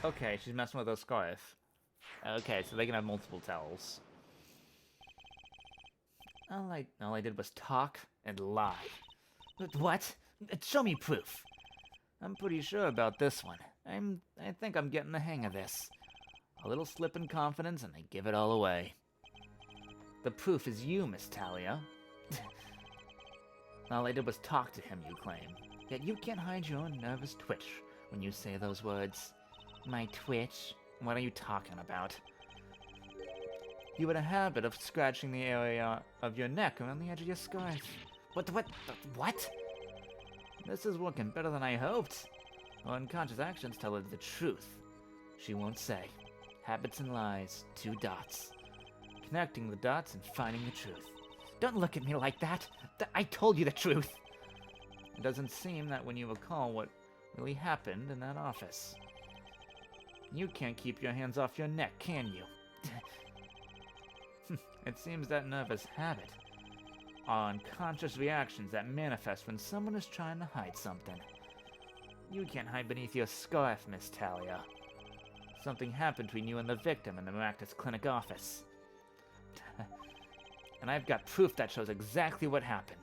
Okay, she's messing with her scarf. Okay, so they can have multiple tells. All I did was talk and lie. But what? Show me proof. I'm pretty sure about this one. I think I'm getting the hang of this. A little slip in confidence and I give it all away. The proof is you, Miss Talia. All I did was talk to him, you claim. Yet you can't hide your nervous twitch when you say those words. My twitch? What are you talking about? You had a habit of scratching the area of your neck around the edge of your scarf. What? This is working better than I hoped. Her unconscious actions tell her the truth. She won't say. Habits and lies, 2 dots. Connecting the dots and finding the truth. Don't look at me like that. I told you the truth. It doesn't seem that when you recall what really happened in that office. You can't keep your hands off your neck, can you? It seems that nervous habit are unconscious reactions that manifest when someone is trying to hide something. You can't hide beneath your scarf, Miss Talia. Something happened between you and the victim in the Maractus Clinic office. And I've got proof that shows exactly what happened.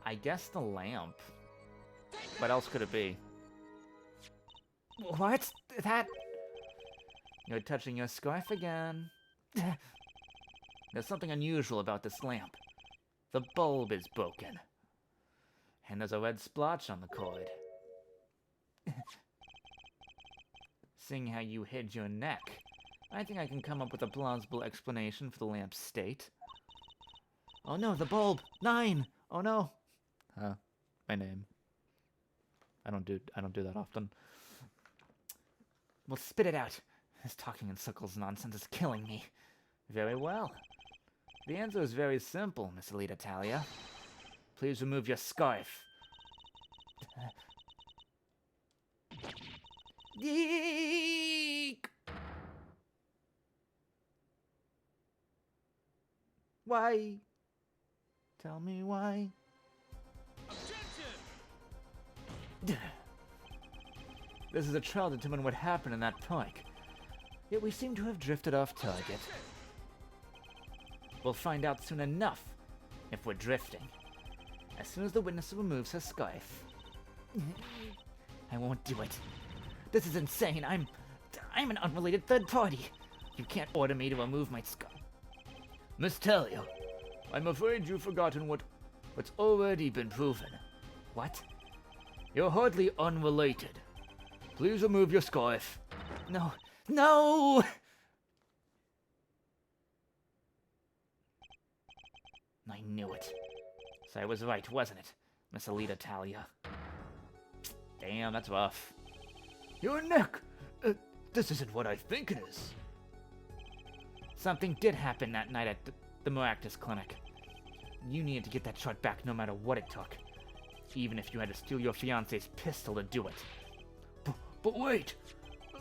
I guess the lamp. What else could it be? What? That? You're touching your scarf again. There's something unusual about this lamp. The bulb is broken. And there's a red splotch on the cord. Seeing how you hid your neck, I think I can come up with a plausible explanation for the lamp's state. Oh no, the bulb! 9! Oh no! My name. I don't do that often. Well, spit it out. This talking in circles nonsense is killing me. Very well. The answer is very simple, Miss Alita Talia. Please remove your scarf. Eek! Why? Tell me why. This is a trial to determine what happened in that park. Yet we seem to have drifted off target. We'll find out soon enough if we're drifting. As soon as the witness removes her scarf. I won't do it. This is insane. I'm an unrelated third party. You can't order me to remove my scarf. Miss Talia, I'm afraid you've forgotten what's already been proven. What? You're hardly unrelated. Please remove your scarf. No. No! I knew it. So I was right, wasn't it, Miss Alita Talia? Damn, that's rough. Your neck! This isn't what I think it is. Something did happen that night at the Maractus Clinic. You needed to get that shot back no matter what it took. Even if you had to steal your fiancé's pistol to do it. But wait!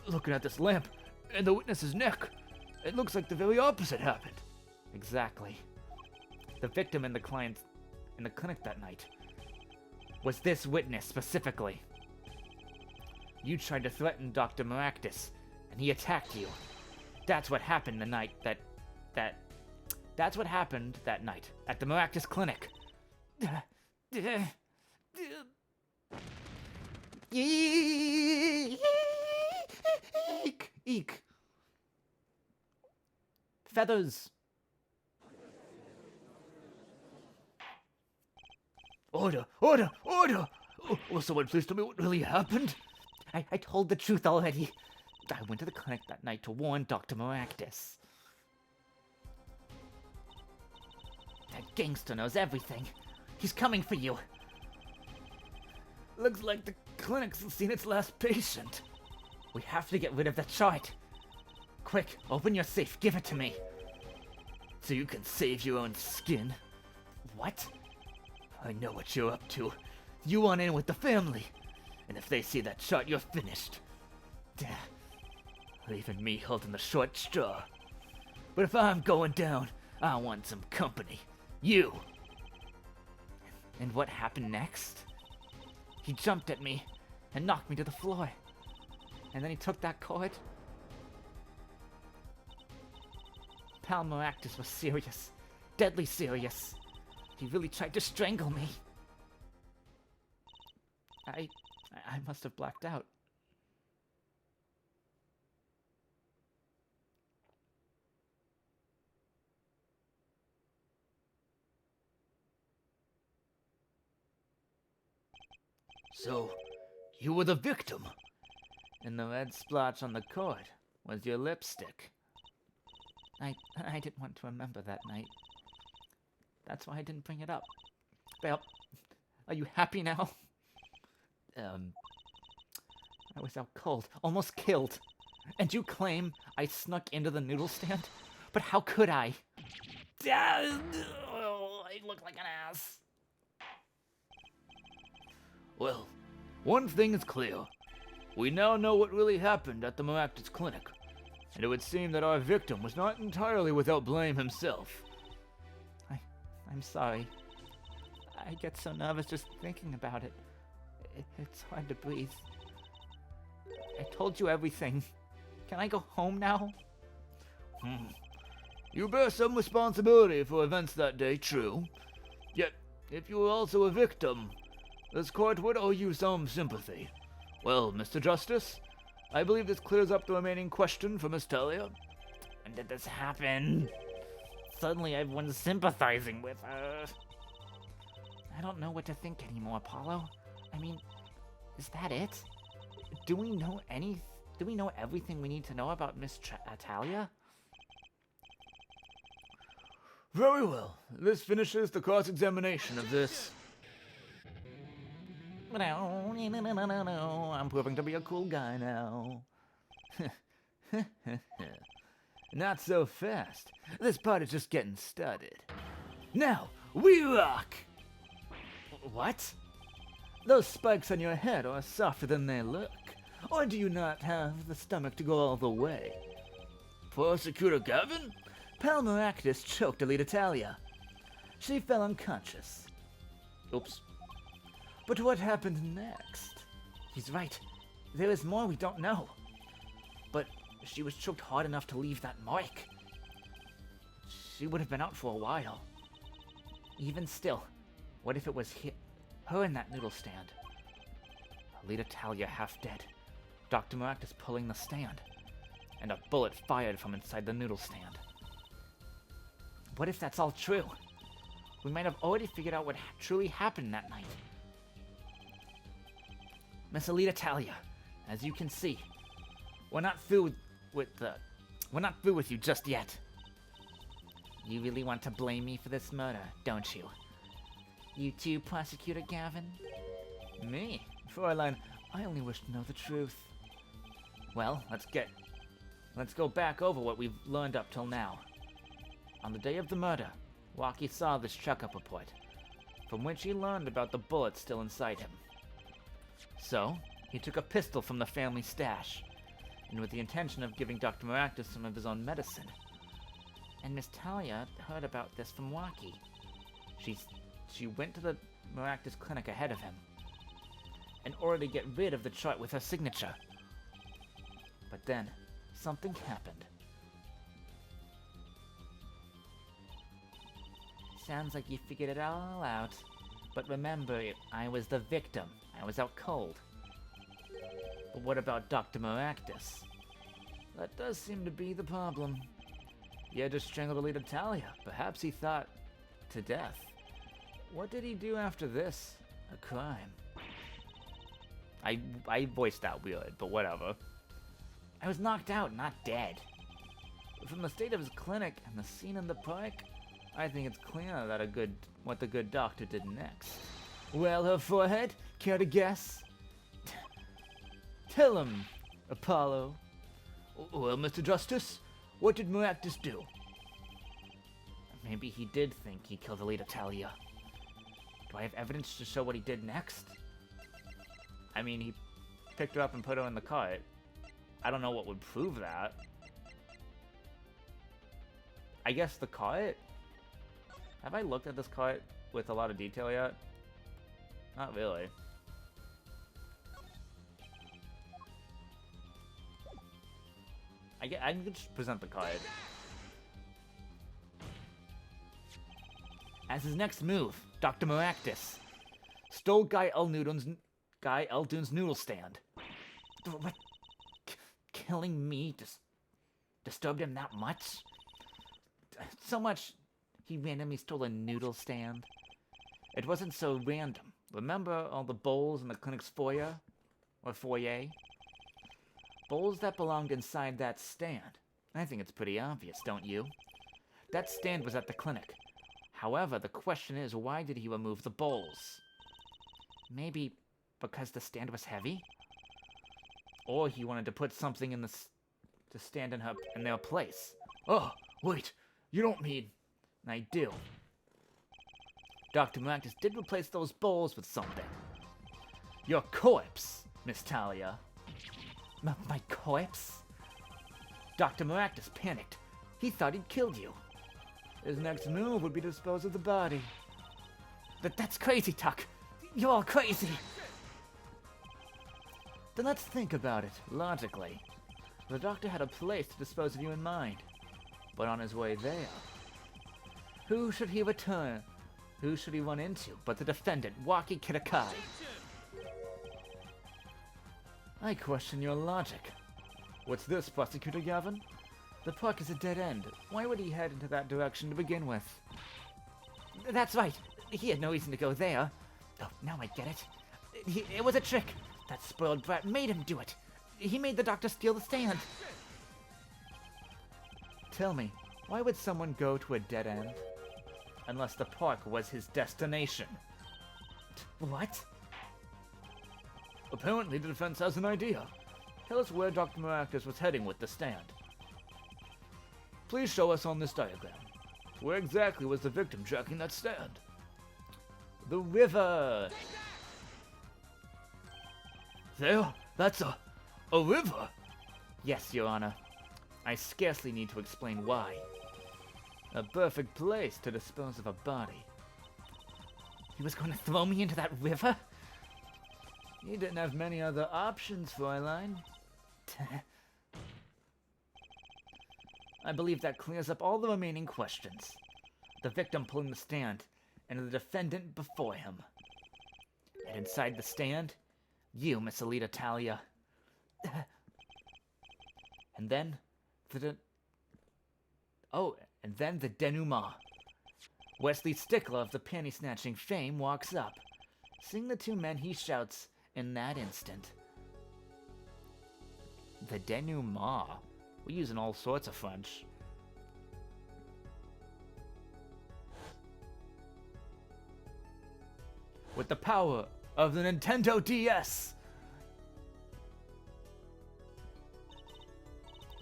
Looking at this lamp and the witness's neck, it looks like the very opposite happened. Exactly. The victim and the client in the clinic that night was this witness specifically. You tried to threaten Dr. Maractus, and he attacked you. That's what happened the night that's what happened that night at the Maractus Clinic. Eek. Feathers. Order! Will someone please tell me what really happened? I told the truth already. I went to the clinic that night to warn Dr. Maractus. gangster knows everything. He's coming for you. Looks like the clinic's seen its last patient. We have to get rid of that chart. Quick, open your safe. Give it to me. So you can save your own skin. What? I know what you're up to. You want in with the family. And if they see that chart, you're finished. Leaving me holding the short straw. But if I'm going down, I want some company. You. And what happened next? He jumped at me and knocked me to the floor. And then he took that cord. Pal Maractus was serious. Deadly serious. He really tried to strangle me. I must have blacked out. So, you were the victim. And the red splotch on the cord was your lipstick. I didn't want to remember that night. That's why I didn't bring it up. Well, are you happy now? I was out cold, almost killed. And you claim I snuck into the noodle stand? But how could I? I look like an ass. Well, one thing is clear. We now know what really happened at the Maractus Clinic, and it would seem that our victim was not entirely without blame himself. I'm sorry. I get so nervous just thinking about it. It's hard to breathe. I told you everything. Can I go home now? You bear some responsibility for events that day, true. Yet, if you were also a victim, this court would owe you some sympathy. Well, Mr. Justice, I believe this clears up the remaining question for Miss Talia. When did this happen? Suddenly everyone's sympathizing with her. I don't know what to think anymore, Apollo. I mean, is that it? Do we know everything we need to know about Miss Talia? Very well. This finishes the cross-examination of this. No, I'm proving to be a cool guy now. Not so fast. This part is just getting started. Now, we rock! What? Those spikes on your head are softer than they look. Or do you not have the stomach to go all the way? Prosecutor Gavin? Pal Maractus choked Alita Talia. She fell unconscious. Oops. But what happened next? He's right. There is more we don't know. But she was choked hard enough to leave that mark. She would have been out for a while. Even still, what if it was her in that noodle stand? Alita Talia half dead, Dr. Maractus pulling the stand, and a bullet fired from inside the noodle stand. What if that's all true? We might have already figured out what truly happened that night. Miss Alita Talia, as you can see, we're not through with you just yet. You really want to blame me for this murder, don't you? You too, Prosecutor Gavin? Me? Fräulein, I only wish to know the truth. Well, let's go back over what we've learned up till now. On the day of the murder, Waki saw this checkup report, from which he learned about the bullet still inside him. So, he took a pistol from the family stash, and with the intention of giving Dr. Maractus some of his own medicine. And Miss Talia heard about this from Waki. She went to the Maractus clinic ahead of him, in order to get rid of the chart with her signature. But then, something happened. Sounds like you figured it all out. But remember, I was the victim. I was out cold. But what about Dr. Maractus? That does seem to be the problem. He had just strangled Alita Talia. Perhaps he thought to death. What did he do after this? A crime. I voiced that weird, but whatever. I was knocked out, not dead. From the state of his clinic and the scene in the park, I think it's clear that what the good doctor did next. Well, her forehead? Care to guess? Tell him, Apollo. Well, Mr. Justice, what did Maractus do? Maybe he did think he killed Alita Talia. Do I have evidence to show what he did next? I mean, he picked her up and put her in the cart. I don't know what would prove that. I guess the cart? Have I looked at this cart with a lot of detail yet? Not really. I can just present the card. As his next move, Dr. Maractus stole Guy Eldoon's noodle stand. What? Killing me disturbed him that much? So much he randomly stole a noodle stand? It wasn't so random. Remember all the bowls in the clinic's foyer? Or foyer? Bowls that belonged inside that stand. I think it's pretty obvious, don't you? That stand was at the clinic. However, the question is, why did he remove the bowls? Maybe because the stand was heavy? Or he wanted to put something in to stand in their place. Oh, wait, you don't mean... I do. Dr. Maractus did replace those bowls with something. Your corpse, Miss Talia. My corpse? Dr. Maractus panicked. He thought he'd killed you. His next move would be to dispose of the body. That's crazy, Tuck. You're all crazy. Then let's think about it, logically. The doctor had a place to dispose of you in mind. But on his way there, who should he return? Who should he run into but the defendant, Waki Kitakai? I question your logic. What's this, Prosecutor Gavin? The park is a dead end. Why would he head into that direction to begin with? That's right. He had no reason to go there. Oh, now I get it. It was a trick. That spoiled brat made him do it. He made the doctor steal the stand. Tell me, why would someone go to a dead end? Unless the park was his destination. What? Apparently the defense has an idea. Tell us where Dr. Maractus was heading with the stand. Please show us on this diagram. Where exactly was the victim tracking that stand? The river! There? That's a river? Yes, Your Honor. I scarcely need to explain why. A perfect place to dispose of a body. He was going to throw me into that river? He didn't have many other options, Fräulein. I believe that clears up all the remaining questions. The victim pulling the stand, and the defendant before him. And inside the stand, you, Miss Alita Talia. And then the denouement. Wesley Stickler of the panty-snatching fame walks up. Seeing the two men, he shouts in that instant. The denouement? We're using all sorts of French. With the power of the Nintendo DS!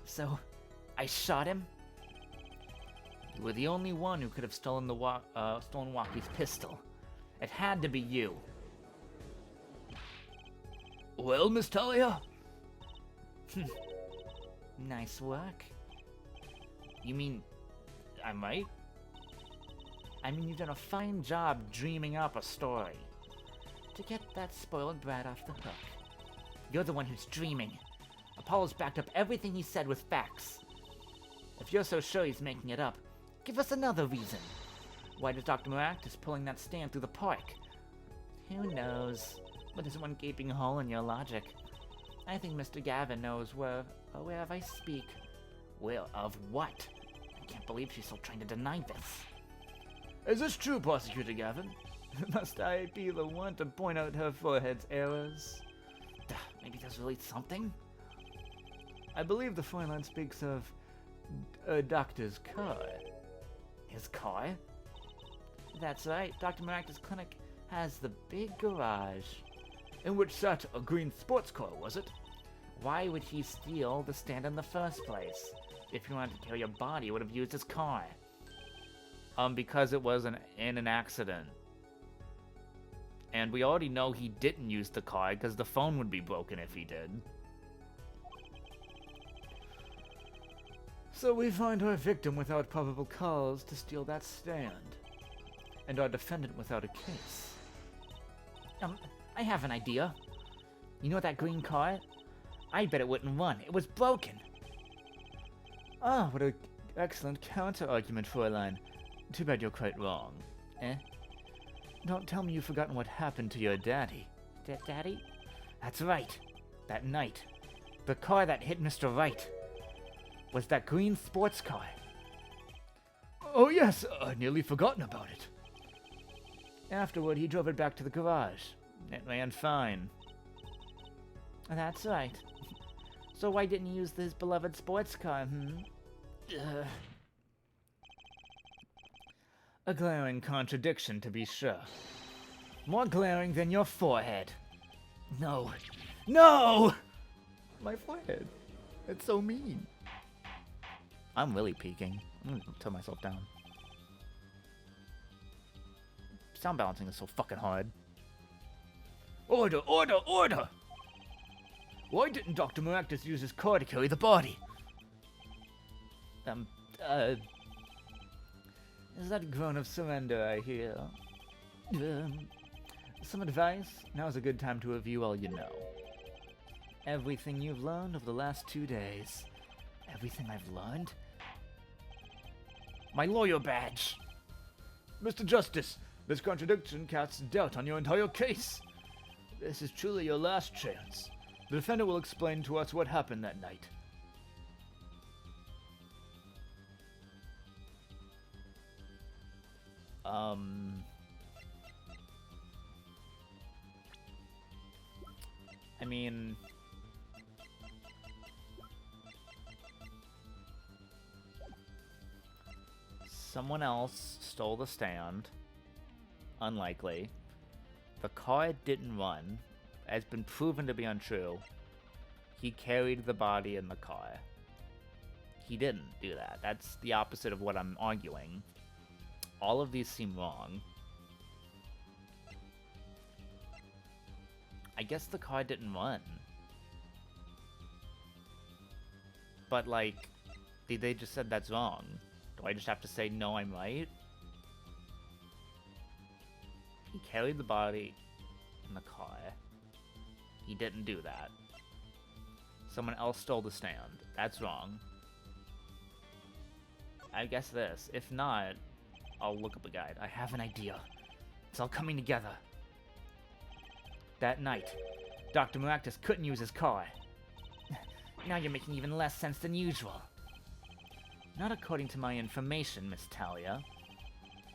So, I shot him? You were the only one who could have stolen Waki's pistol. It had to be you. Well, Miss Talia? Nice work. You mean, I'm right? I mean, you've done a fine job dreaming up a story. To get that spoiled brat off the hook. You're the one who's dreaming. Apollo's backed up everything he said with facts. If you're so sure he's making it up, give us another reason. Why does Dr. Maractus pulling that stand through the park? Who knows? But there's one gaping hole in your logic. I think Mr. Gavin knows whereof I speak. Where of what? I can't believe she's still trying to deny this. Is this true, Prosecutor Gavin? Must I be the one to point out her forehead's errors? Maybe there's really something? I believe the fine line speaks of a doctor's car. His car? That's right, Dr. Maractus' clinic has the big garage. In which sat a green sports car, was it? Why would he steal the stand in the first place? If he wanted to kill your body, he would have used his car. Because it was in an accident. And we already know he didn't use the car because the phone would be broken if he did. So we find our victim without probable cause to steal that stand, and our defendant without a case. I have an idea. You know that green car? I bet it wouldn't run. It was broken. Ah, what an excellent counter-argument, Fräulein. Too bad you're quite wrong. Eh? Don't tell me you've forgotten what happened to your daddy. Daddy? That's right. That night, the car that hit Mr. Wright was that green sports car. Oh yes, I'd nearly forgotten about it. Afterward, he drove it back to the garage. It ran fine. That's right. So why didn't he use his beloved sports car, A glaring contradiction, to be sure. More glaring than your forehead. No. No! My forehead. It's so mean. I'm really peeking. I'm gonna turn myself down. Sound balancing is so fucking hard. Order, order, order! Why didn't Dr. Maractus use his car to carry the body? Is that a groan of surrender I hear? Some advice? Now's a good time to review all you know. Everything you've learned over the last 2 days. Everything I've learned? My lawyer badge! Mr. Justice, this contradiction casts doubt on your entire case. This is truly your last chance. The defendant will explain to us what happened that night. I mean... Someone else stole the stand. Unlikely. The car didn't run. Has been proven to be untrue. He carried the body in the car. He didn't do that. That's the opposite of what I'm arguing. All of these seem wrong. I guess the car didn't run. But, like, they just said that's wrong. Do I just have to say, no, I'm right? He carried the body in the car. He didn't do that. Someone else stole the stand. That's wrong. I guess this. If not, I'll look up a guide. I have an idea. It's all coming together. That night, Dr. Maractus couldn't use his car. Now you're making even less sense than usual. Not according to my information, Miss Talia.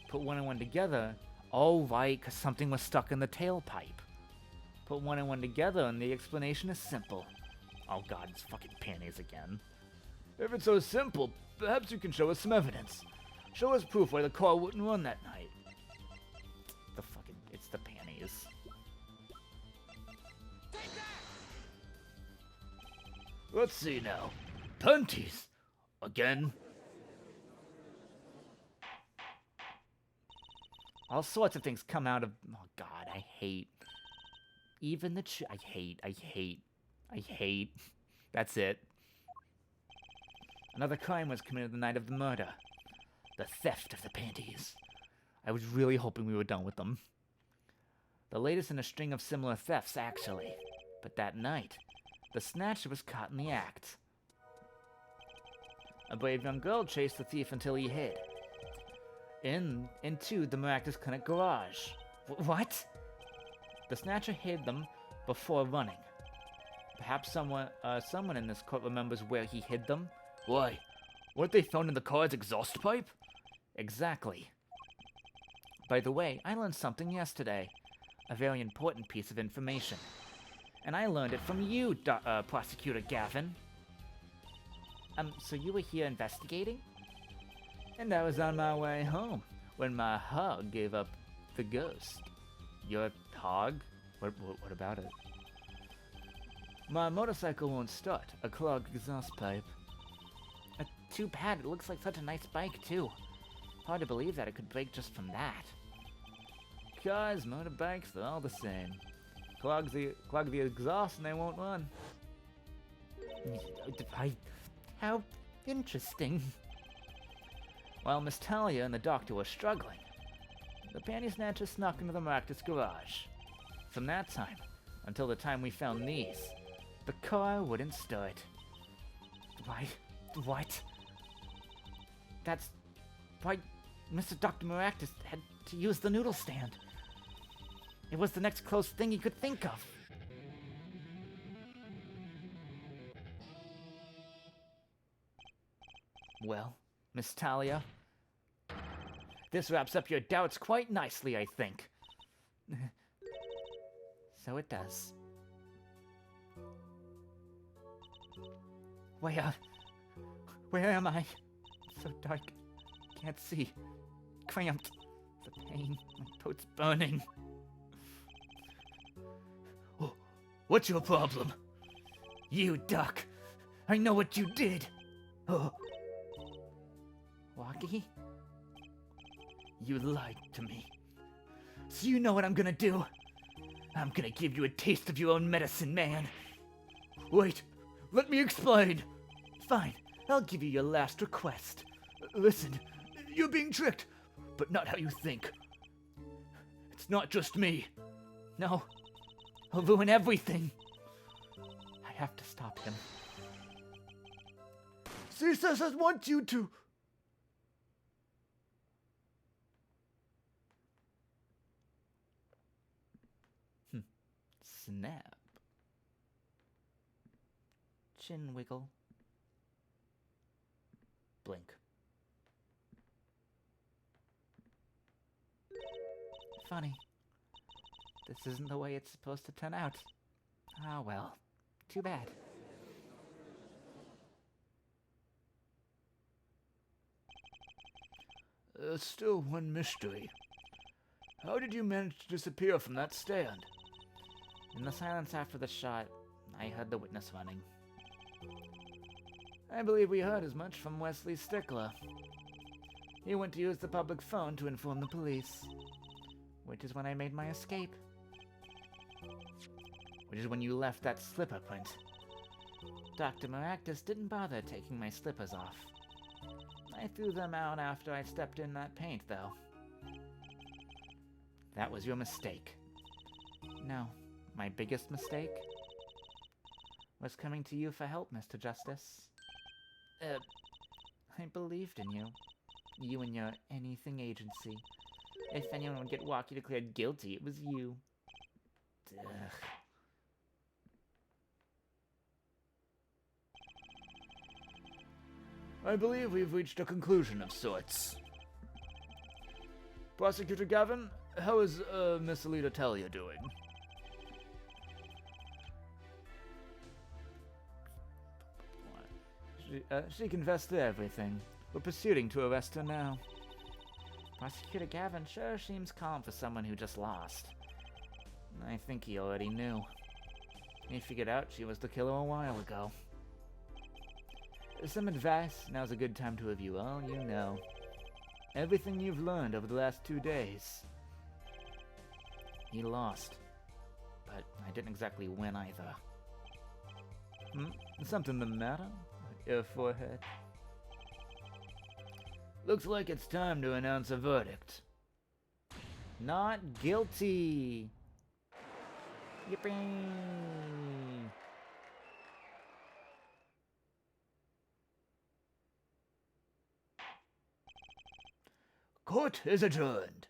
Put one and one together. Oh, right, because something was stuck in the tailpipe. Put one and one together, and the explanation is simple. Oh god, it's fucking panties again. If it's so simple, perhaps you can show us some evidence. Show us proof why the car wouldn't run that night. It's the panties. Let's see now. Panties! Again? All sorts of things come out of... Oh god, I hate... Even the I hate. That's it. Another crime was committed the night of the murder. The theft of the panties. I was really hoping we were done with them. The latest in a string of similar thefts, actually. But that night, the snatcher was caught in the act. A brave young girl chased the thief until he hid. Into the Maractus Clinic garage. What? The snatcher hid them before running. Perhaps someone in this court remembers where he hid them? Why? Weren't they found in the car's exhaust pipe? Exactly. By the way, I learned something yesterday. A very important piece of information. And I learned it from you, Prosecutor Gavin. So you were here investigating? And I was on my way home when my hog gave up the ghost. Your hog? What about it? My motorcycle won't start. A clogged exhaust pipe. Too bad, it looks like such a nice bike, too. Hard to believe that it could break just from that. Cars, motorbikes, they're all the same. Clog the exhaust and they won't run. How interesting. While Miss Talia and the doctor were struggling, the panty snatcher snuck into the Maractus garage. From that time, until the time we found these, the car wouldn't start. Why? What? That's why Mr. Dr. Maractus had to use the noodle stand. It was the next close thing he could think of. Well, Miss Talia, this wraps up your doubts quite nicely, I think. So it does. Where am I? So dark. Can't see. Cramped. The pain. My throat's burning. Oh, what's your problem? You, Doc. I know what you did. Oh. Walkie? You lied to me. So you know what I'm gonna do? I'm gonna give you a taste of your own medicine, man. Wait, let me explain. Fine, I'll give you your last request. Listen, you're being tricked, but not how you think. It's not just me. No, I'll ruin everything. I have to stop him. Caesar says want you to. Snap. Chin wiggle. Blink. Funny. This isn't the way it's supposed to turn out. Ah, well. Too bad. Still one mystery. How did you manage to disappear from that stand? In the silence after the shot, I heard the witness running. I believe we heard as much from Wesley Stickler. He went to use the public phone to inform the police. Which is when I made my escape. Which is when you left that slipper print. Dr. Maractus didn't bother taking my slippers off. I threw them out after I stepped in that paint, though. That was your mistake. No, my biggest mistake was coming to you for help, Mr. Justice. I believed in you. You and your anything agency. If anyone would get Walkie declared guilty, it was you. Ugh. I believe we've reached a conclusion of sorts. Prosecutor Gavin, how is Miss Alita Talia doing? She confessed to everything. We're proceeding to arrest her now. Prosecutor Gavin sure seems calm for someone who just lost. I think he already knew. He figured out she was the killer a while ago. Some advice, now's a good time to review all you know. Everything you've learned over the last 2 days. He lost, but I didn't exactly win either. Something the matter? Your forehead? Looks like it's time to announce a verdict. Not guilty! Yippee! Court is adjourned.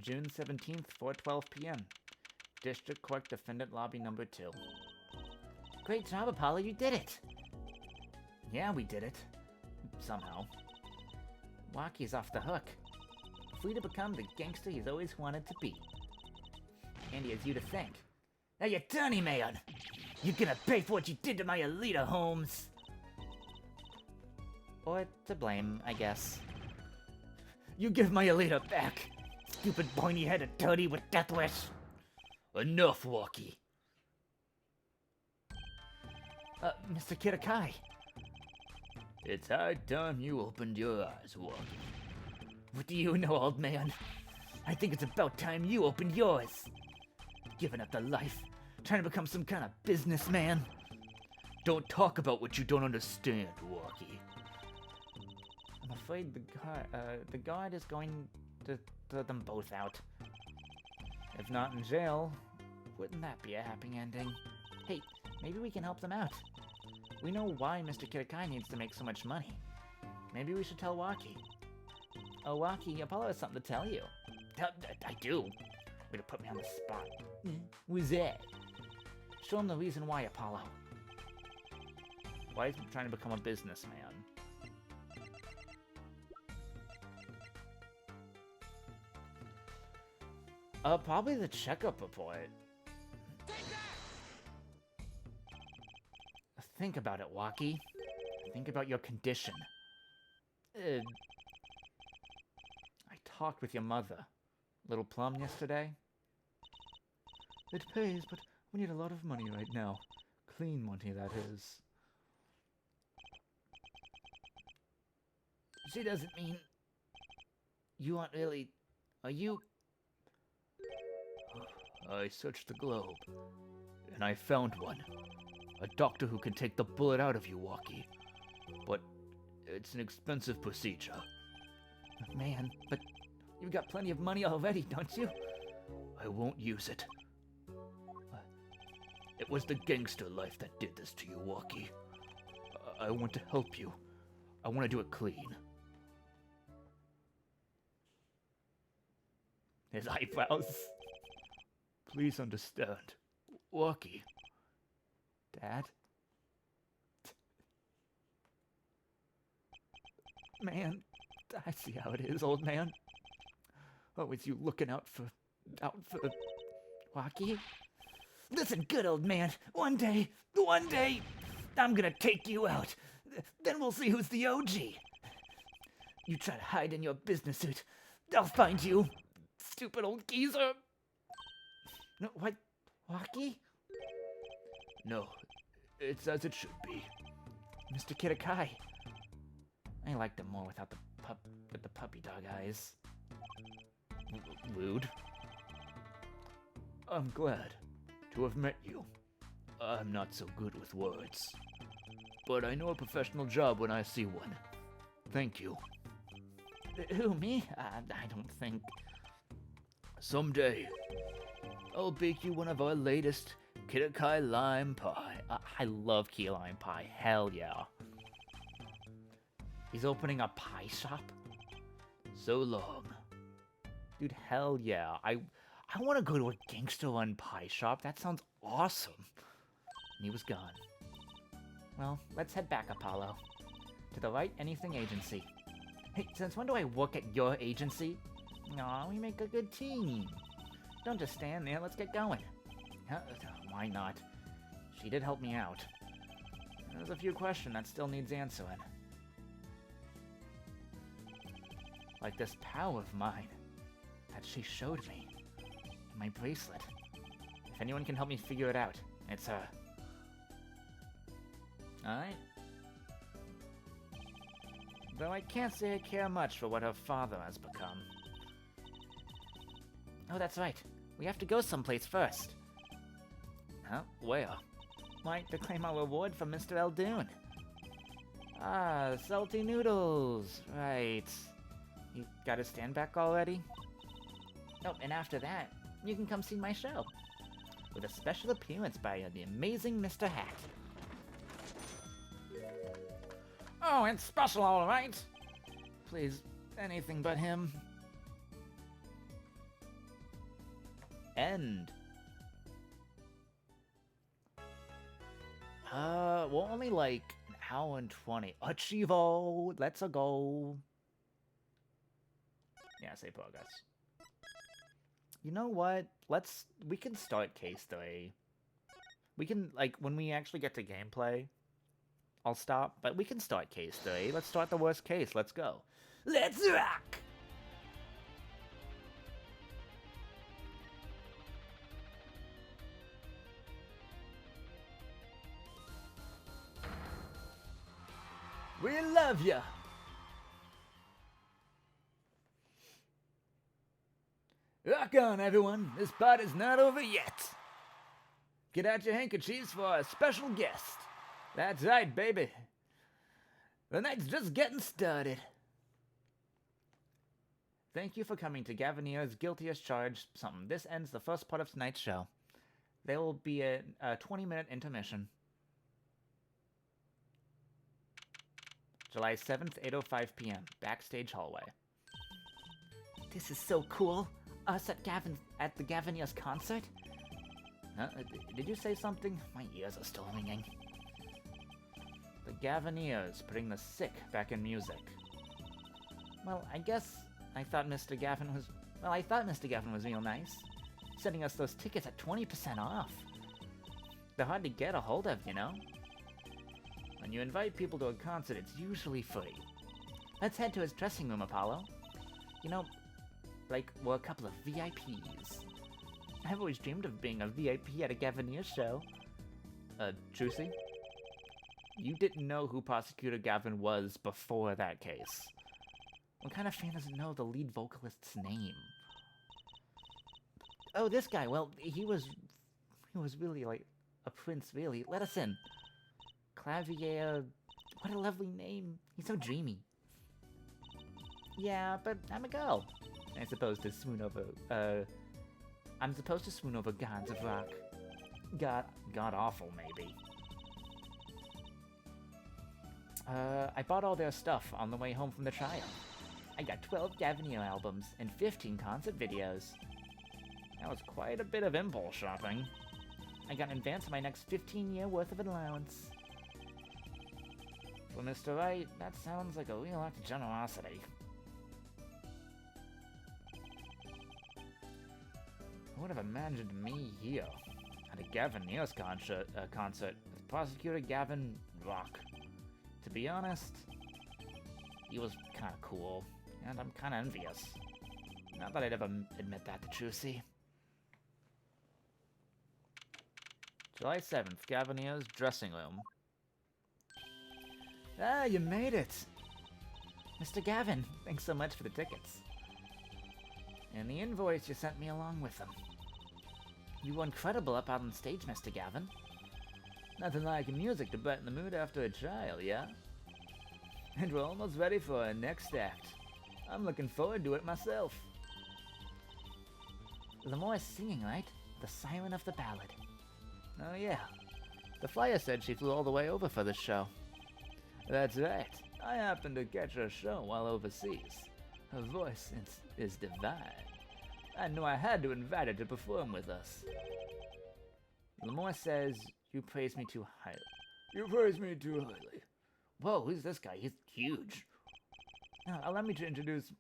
June 17th, 4:12 p.m. District Court Defendant Lobby Number 2. Great job, Apollo, you did it! Yeah, we did it. Somehow. Walkie's off the hook. Free to become the gangster he's always wanted to be. And he has you to thank. Now you dirty man! You're gonna pay for what you did to my Alita, Holmes! Or to blame, I guess. You give my Alita back! Stupid pointy-headed toady with death wish! Enough, Walkie. Mr. Kitakai. It's high time you opened your eyes, Walkie. What do you know, old man? I think it's about time you opened yours. Giving up the life, trying to become some kind of businessman. Don't talk about what you don't understand, Walkie. I'm afraid the guard is going to throw them both out. If not in jail, wouldn't that be a happy ending? Hey, maybe we can help them out. We know why Mr. Kitakai needs to make so much money. Maybe we should tell Waki. Oh, Waki, Apollo has something to tell you. I do. Way to put me on the spot. Who's that? Show him the reason why, Apollo. Why is he trying to become a businessman? Probably the checkup report. Think about it, Waki. Think about your condition. I talked with your mother, Little Plum, yesterday. It pays, but we need a lot of money right now. Clean money, that is. She doesn't mean... You aren't really... Are you... I searched the globe, and I found one. A doctor who can take the bullet out of you, Walkie. But it's an expensive procedure. Man, but you've got plenty of money already, don't you? I won't use it. It was the gangster life that did this to you, Walkie. I want to help you. I want to do it clean. His eyebrows. Please understand. Walkie. Dad? Man, I see how it is, old man. Always you looking out for Waki? Listen good, old man. One day, I'm gonna take you out. Then we'll see who's the OG. You try to hide in your business suit. I'll find you. Stupid old geezer. No, what? Waki? No, it's as it should be. Mr. Kitakai. I liked him more without the puppy dog eyes. Rude. I'm glad to have met you. I'm not so good with words, but I know a professional job when I see one. Thank you. Who, me? I don't think. Someday, I'll bake you one of our latest Kitakai lime pie. I love key lime pie. Hell yeah. He's opening a pie shop? So long. Dude, hell yeah. I want to go to a gangster-run pie shop. That sounds awesome. And he was gone. Well, let's head back, Apollo. To the Right Anything Agency. Hey, since when do I work at your agency? Aw, we make a good team. Don't just stand there, let's get going. Why not? She did help me out. There's a few questions that still needs answering. Like this power of mine that she showed me in my bracelet. If anyone can help me figure it out, it's her. Alright. Though I can't say I care much for what her father has become. Oh, that's right. We have to go someplace first. Huh? Where? Why, to claim our reward from Mr. Eldoon. Ah, salty noodles. Right. You got a stand back already? Oh, and after that, you can come see my show. With a special appearance by the amazing Mr. Hat. Oh, it's special, all right. Please, anything but him. End. We're only like an hour and 20. Archivo, let's go. Yeah, say progress. You know what? We can start case 3. We can, like, when we actually get to gameplay, I'll stop, but we can start case 3. Let's start the worst case. Let's go. Let's rock! We love ya! Rock on, everyone. This party's not over yet. Get out your handkerchiefs for our special guest. That's right, baby. The night's just getting started. Thank you for coming to Gavanier's Guilty as Charged something. This ends the first part of tonight's show. There will be a 20-minute intermission. July 7th, 8:05 p.m. Backstage hallway. This is so cool. Us at the Gavanier's concert? Did you say something? My ears are still ringing. The Gaviniers putting the sick back in music. Well, I thought Mr. Gavin was real nice. Sending us those tickets at 20% off. They're hard to get a hold of, you know? When you invite people to a concert, it's usually free. Let's head to his dressing room, Apollo. You know, like we're a couple of VIPs. I've always dreamed of being a VIP at a Gavinier show. Juicy? You didn't know who Prosecutor Gavin was before that case. What kind of fan doesn't know the lead vocalist's name? Oh, this guy, well, he was really like a prince, really. Let us in. Clavier, what a lovely name. He's so dreamy. Yeah, but I'm a girl. I'm supposed to swoon over gods of rock. God awful, maybe. I bought all their stuff on the way home from the trial. I got 12 Gavinier albums and 15 concert videos. That was quite a bit of impulse shopping. I got in advance of my next 15-year worth of allowance. For Mr. Wright, that sounds like a real act of generosity. Who would have imagined me here at a Gavinier's concert with Prosecutor Gavin Rock? To be honest, he was kind of cool, and I'm kind of envious. Not that I'd ever admit that to Trucy. July 7th, Gavinier's dressing room. Ah, you made it. Mr. Gavin, thanks so much for the tickets. And the invoice you sent me along with them. You were incredible up on stage, Mr. Gavin. Nothing like music to brighten the mood after a trial, yeah? And we're almost ready for our next act. I'm looking forward to it myself. Lamore is singing, right? The Siren of the Ballad. Oh yeah, The flyer said she flew all the way over for this show. that's right. I happened to catch her show while overseas. Her voice is divine. I knew I had to invite her to perform with us. Lamore says you praise me too highly. You praise me too highly. Whoa, who's this guy? He's huge. Now, allow me to introduce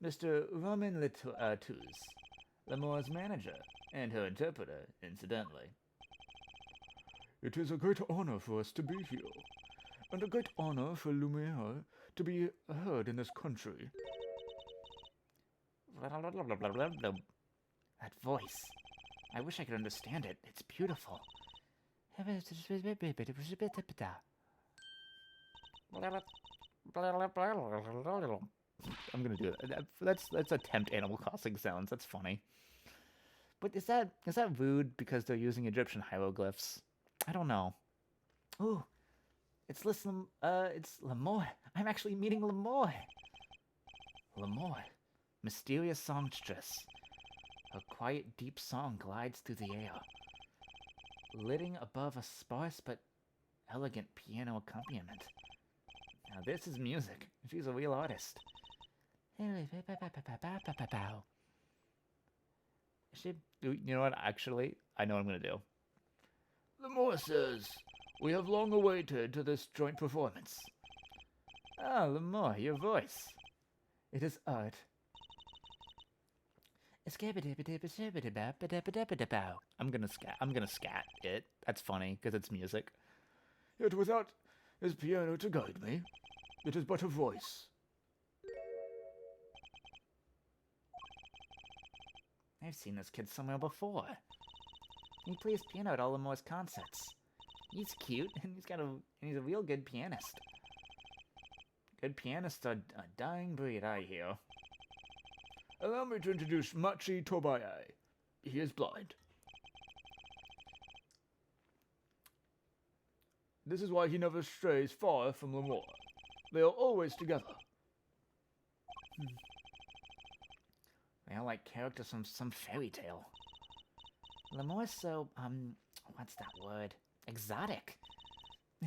Mr. Roman Latuz, Lamore's manager, and her interpreter, incidentally. It is a great honor for us to be here, and a great honor for Lumiere to be heard in this country. That voice. I wish I could understand it. It's beautiful. I'm gonna do that. Let's attempt Animal Crossing sounds. That's funny. But is that rude because they're using Egyptian hieroglyphs? I don't know. Ooh, it's Lamore. I'm actually meeting Lamore. Lamore, mysterious songstress. Her quiet, deep song glides through the air, flitting above a sparse but elegant piano accompaniment. Now this is music. She's a real artist. You know what? Actually, I know what I'm gonna do. Lamore says, we have long awaited this joint performance. Ah, Lamore, your voice. It is art. I'm gonna scat it. That's funny, because it's music. yet without his piano to guide me, it is but a voice. I've seen this kid somewhere before. He plays piano at all Lemore's concerts. He's cute, and he's a real good pianist. Good pianists are a dying breed, I hear. Allow me to introduce Machi Tobaye. He is blind. This is why he never strays far from Lemore. They are always together. They are like characters from some fairy tale. Lemore's so, what's that word? Exotic.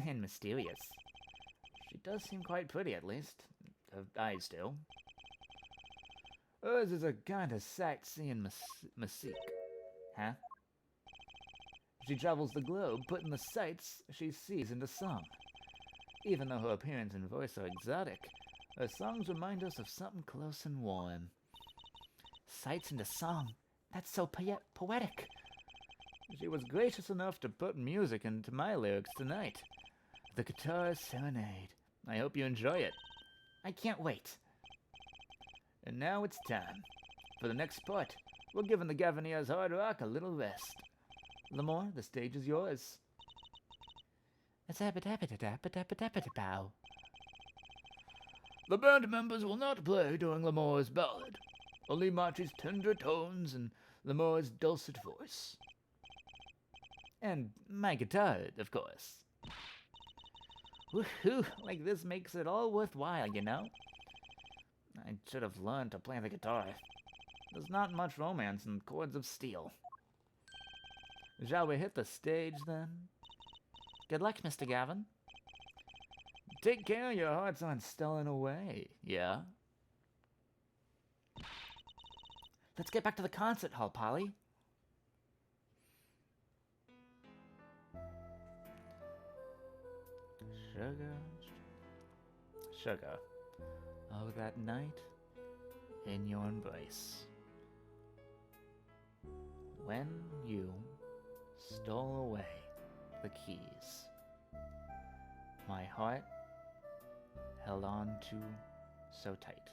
And mysterious. She does seem quite pretty, at least. Her eyes do. Hers is a kind of sightseeing mystique. Huh? She travels the globe, putting the sights she sees into song. Even though her appearance and voice are exotic, her songs remind us of something close and warm. Sights into song. That's so poetic. She was gracious enough to put music into my lyrics tonight. The Guitar Serenade. I hope you enjoy it. I can't wait. And now it's time. For the next part, we're giving the Gaviniers hard rock a little rest. Lemore, the stage is yours. The band members will not play during Lemore's ballad. Only Machi's tender tones and Lemore's dulcet voice. And my guitar, of course. Woohoo! Like this makes it all worthwhile, you know? I should have learned to play the guitar. There's not much romance in Chords of Steel. Shall we hit the stage, then? Good luck, Mr. Gavin. Take care, your hearts aren't stolen away, yeah? Let's get back to the concert hall, Polly. Sugar, sugar, oh, that night in your embrace, when you stole away the keys, my heart held on to so tight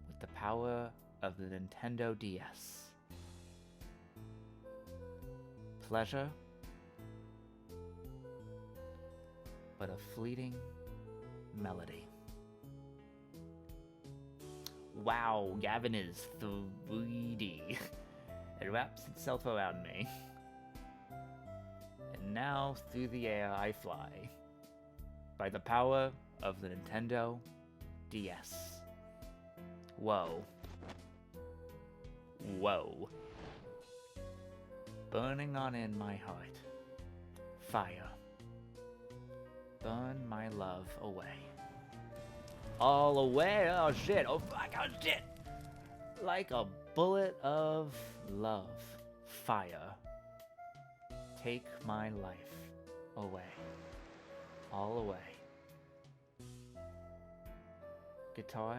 with the power of the Nintendo DS. Pleasure, but a fleeting melody. Wow, Gavin is 3D. It wraps itself around me. And now through the air I fly. By the power of the Nintendo DS. Whoa. Whoa. Burning on in my heart. Fire. Burn my love away. All away? Oh shit, oh fuck, oh shit! Like a bullet of love. Fire. Take my life away. All away. Guitar,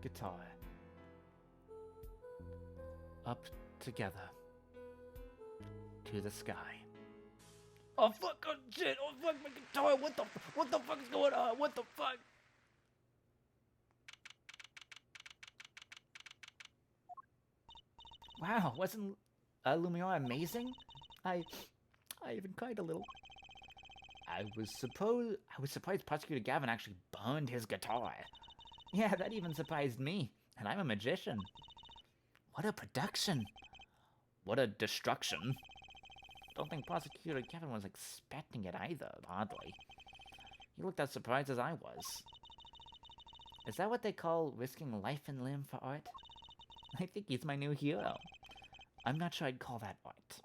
guitar. Up together. To the sky. Oh fuck, oh shit, oh fuck, my guitar, what the fuck is going on, what the fuck? Wow, wasn't Lumiere amazing? I even cried a little. I was surprised Prosecutor Gavin actually burned his guitar. Yeah, that even surprised me, and I'm a magician. What a production. What a destruction. Don't think Prosecutor Gavin was expecting it either, oddly. He looked as surprised as I was. Is that what they call risking life and limb for art? I think he's my new hero. I'm not sure I'd call that art.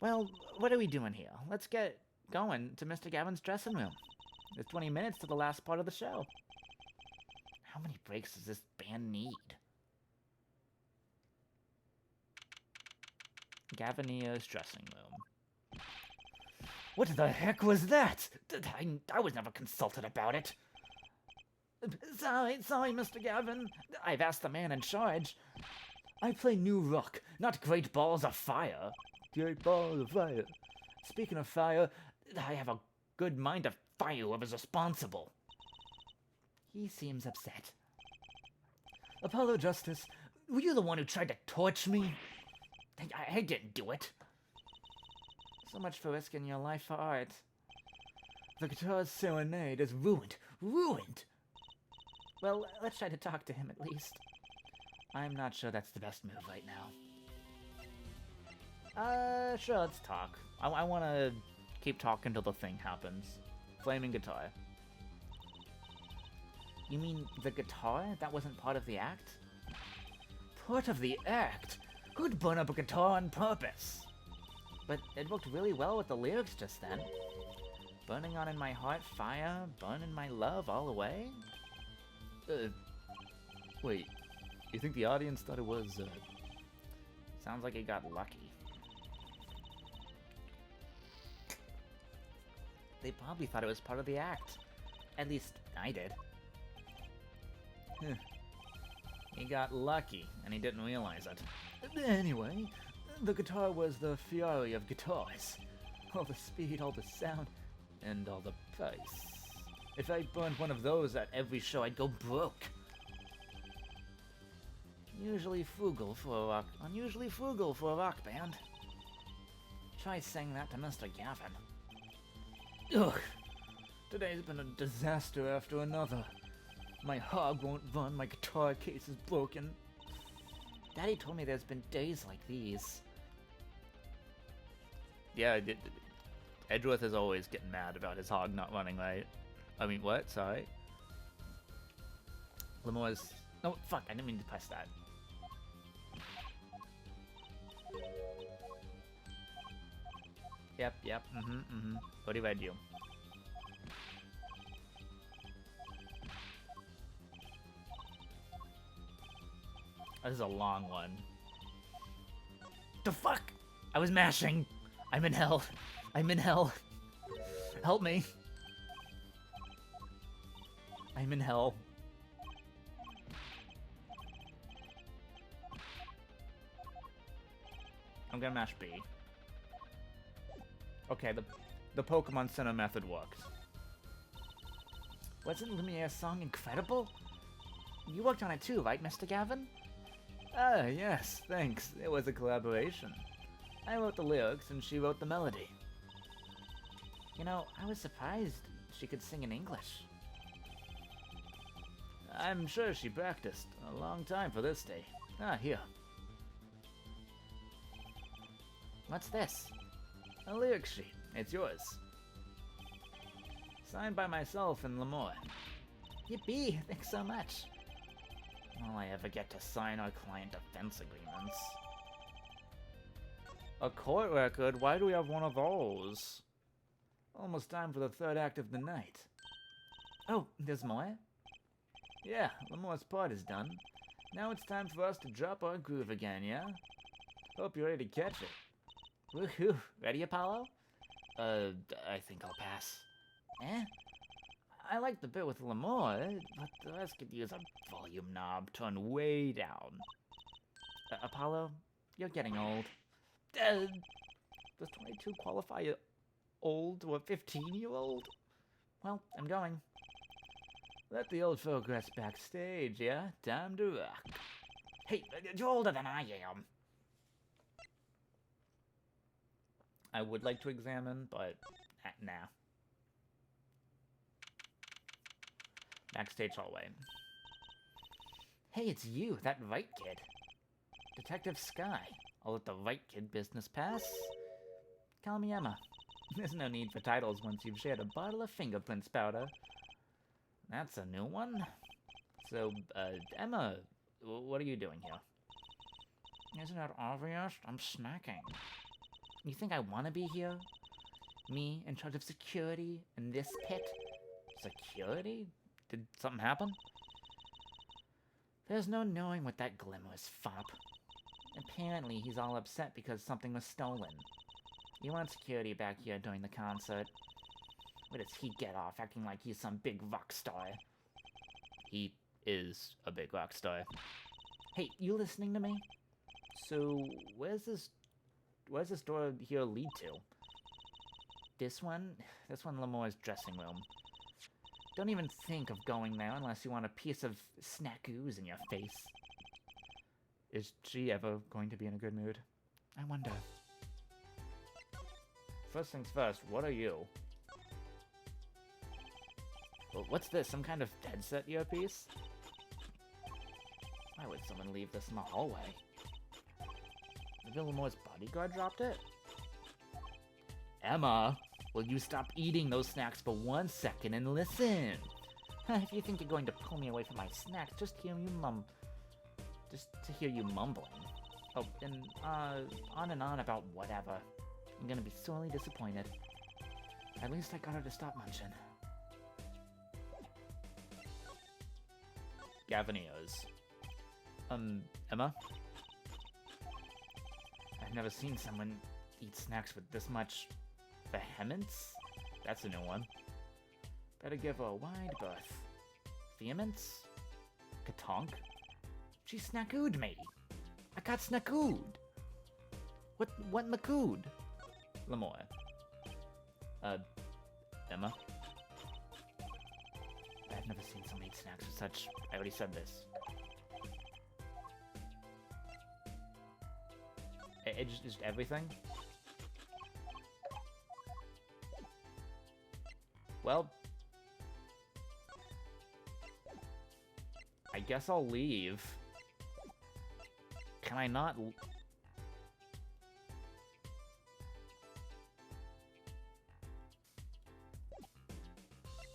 Well, what are we doing here? Let's get going to Mr. Gavin's dressing room. There's 20 minutes to the last part of the show. How many breaks does this band need? Gavinier's dressing room. What the heck was that? I was never consulted about it. Sorry, Mr. Gavin. I've asked the man in charge. I play new rock, not Great Balls of Fire. Great Balls of Fire. Speaking of fire, I have a good mind to fire whoever's responsible. He seems upset. Apollo Justice, were you the one who tried to torch me? I didn't do it. So much for risking your life for art. The guitar's serenade is ruined. Ruined! Well, let's try to talk to him at least. I'm not sure that's the best move right now. Sure, let's talk. I want to keep talking till the thing happens. Flaming guitar. You mean the guitar? That wasn't part of the act? Part of the act? Who'd burn up a guitar on purpose? But it worked really well with the lyrics just then. Burning on in my heart fire, burning my love all away? Wait, you think the audience thought it was, Sounds like it got lucky. They probably thought it was part of the act. At least, I did. He got lucky, and he didn't realize it. Anyway, the guitar was the Fiore of guitars. All the speed, all the sound, and all the price. If I burned one of those at every show, I'd go broke. Unusually frugal for a rock band. Try saying that to Mr. Gavin. Ugh. Today's been a disaster after another. My hog won't run, my guitar case is broken. Daddy told me there's been days like these. yeah, Edgeworth is always getting mad about his hog not running right. I mean, what? Sorry. Lamore's... Oh, fuck, I didn't mean to press that. Yep, What do I do? This is a long one. The fuck? I was mashing. I'm in hell. I'm in hell. Help me. I'm in hell. I'm gonna mash B. Okay, the Pokemon Center method worked. Wasn't Lumiere's song incredible? You worked on it too, right, Mr. Gavin? Ah, yes, thanks. It was a collaboration. I wrote the lyrics and she wrote the melody. You know, I was surprised she could sing in English. I'm sure she practiced a long time for this day. Ah, here. What's this? A lyric sheet. It's yours. Signed by myself and Lamore. Yippee, thanks so much. All I ever get to sign are client defense agreements. A court record? Why do we have one of those? Almost time for the third act of the night. Oh, there's more? Yeah, Lamore's part is done. Now it's time for us to drop our groove again, yeah? Hope you're ready to catch it. Woohoo! Ready, Apollo? I think I'll pass. Eh? I like the bit with Lamore, but the rest could use a volume knob turned way down. Apollo, you're getting old. Does 22 qualify old to a 15-year-old? Well, I'm going. Let the old folk rest backstage, yeah? Time to rock. Hey, you're older than I am. I would like to examine, but nah. Backstage hallway. Hey, it's you, that right kid. Detective Sky. I'll let the right kid business pass. Call me Emma. There's no need for titles once you've shared a bottle of fingerprints powder. That's a new one. So, Emma, what are you doing here? Isn't that obvious? I'm snacking. You think I want to be here? Me, in charge of security in this pit? Security? Did something happen? There's no knowing what that glimmer's fop. Apparently, he's all upset because something was stolen. You want security back here during the concert. Where does he get off acting like he's some big rock star? He is a big rock star. Hey, you listening to me? So, where's this door here lead to? This one Lemore's dressing room. Don't even think of going there unless you want a piece of snack ooze in your face. Is she ever going to be in a good mood? I wonder. First things first, what are you? Well, what's this, some kind of headset earpiece? Why would someone leave this in the hallway? Maybe Lemore's bodyguard dropped it? Emma, will you stop eating those snacks for 1 second and listen? If you think you're going to pull me away from my snacks, just to hear you mumbling. Oh, and on about whatever. I'm gonna be sorely disappointed. At least I got her to stop munching. Gavinios. Emma? I've never seen someone eat snacks with this much vehemence? That's a new one. Better give her a wide berth. Vehemence? Katonk? She snackooed me. I got snackooed. What macooed? Lemore. Emma? I've never seen someone eat snacks with such... I already said this. Just everything? Well... I guess I'll leave. Can I not...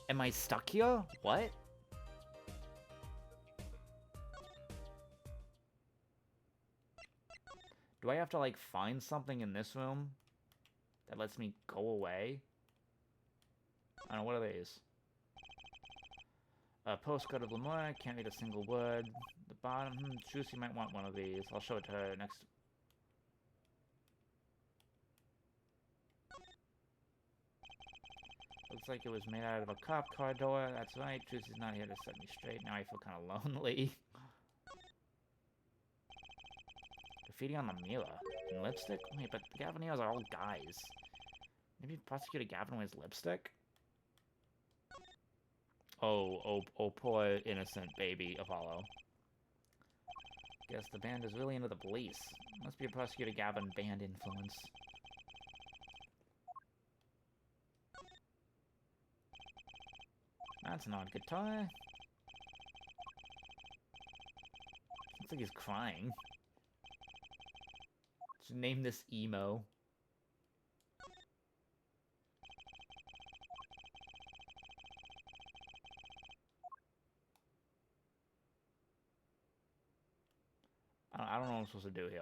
Am I stuck here? What? Do I have to, like, find something in this room that lets me go away? I don't know, what are these? Postcard of Lemore, can't read a single word. The bottom, Juicy might want one of these. I'll show it to her next. Looks like it was made out of a cop car door. That's right, Juicy's not here to set me straight. Now I feel kind of lonely. Graffiti on the mirror. And lipstick? Wait, but the Gaviniers are all guys. Maybe Prosecutor Gavin wears lipstick? Oh, poor innocent baby Apollo. Guess the band is really into the police. Must be a Prosecutor Gavin band influence. That's an odd guitar. Looks like he's crying. Should name this Emo. I don't know what I'm supposed to do here.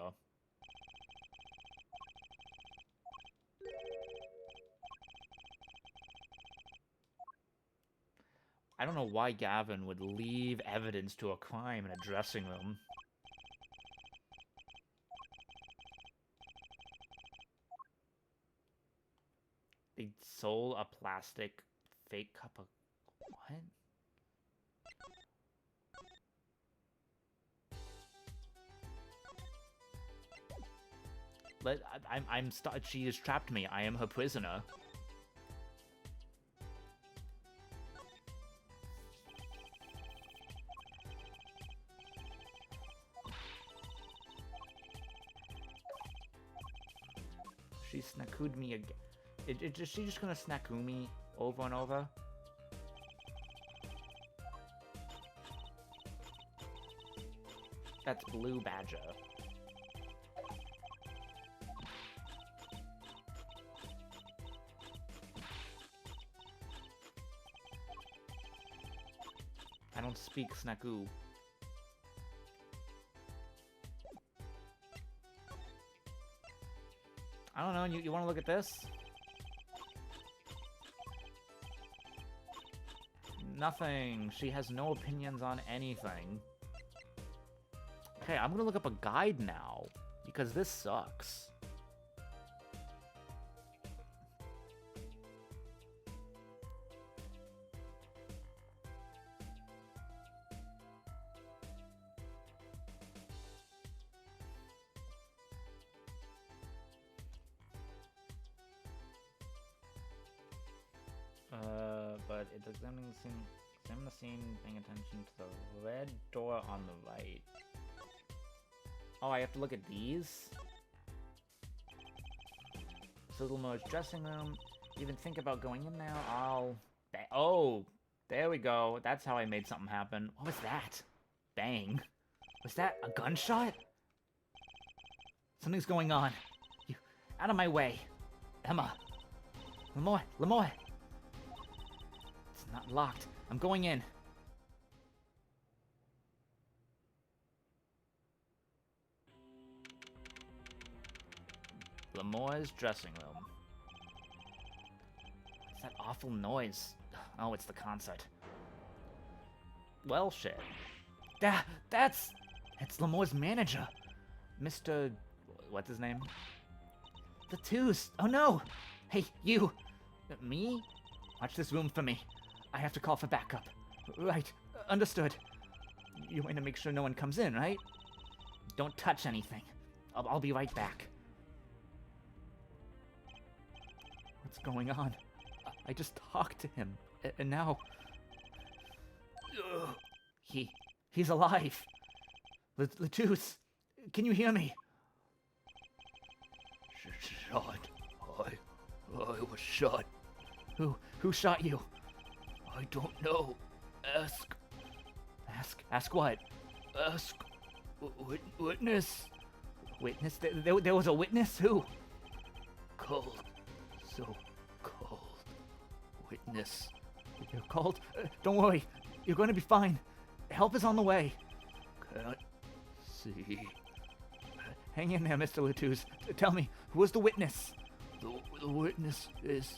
I don't know why Gavin would leave evidence to a crime in a dressing room. They sold a plastic fake cup of... What? I'm stuck. She has trapped me. I am her prisoner. She snackooed me again. Is she just gonna snackoo me over and over? That's Blue Badger. I don't speak snackoo. I don't know, you want to look at this? Nothing. She has no opinions on anything. Okay, I'm gonna look up a guide now, because this sucks. examine the scene, paying attention to the red door on the right. Oh, I have to look at these? Littlemore's dressing room. Even think about going in there, oh, there we go. That's how I made something happen. What was that? Bang. Was that a gunshot? Something's going on. You, out of my way. Emma. Lamore. It's not locked. I'm going in. Lamore's dressing room. What's that awful noise? Oh, it's the concert. Well, shit. It's Lamore's manager. Mr. What's his name? Latouche. Oh no! Hey, you! Me? Watch this room for me. I have to call for backup. Right, understood. You're going to make sure no one comes in, right? Don't touch anything. I'll be right back. What's going on? I just talked to him, and now... He's alive! Latouche, can you hear me? Shot. I was shot. Who shot you? I don't know. Ask what? Ask witness. Witness? There was a witness? Who? Cold. So cold. Witness. You're cold? Don't worry. You're going to be fine. Help is on the way. Can't see. Hang in there, Mr. Latouche. Tell me, who was the witness? The witness is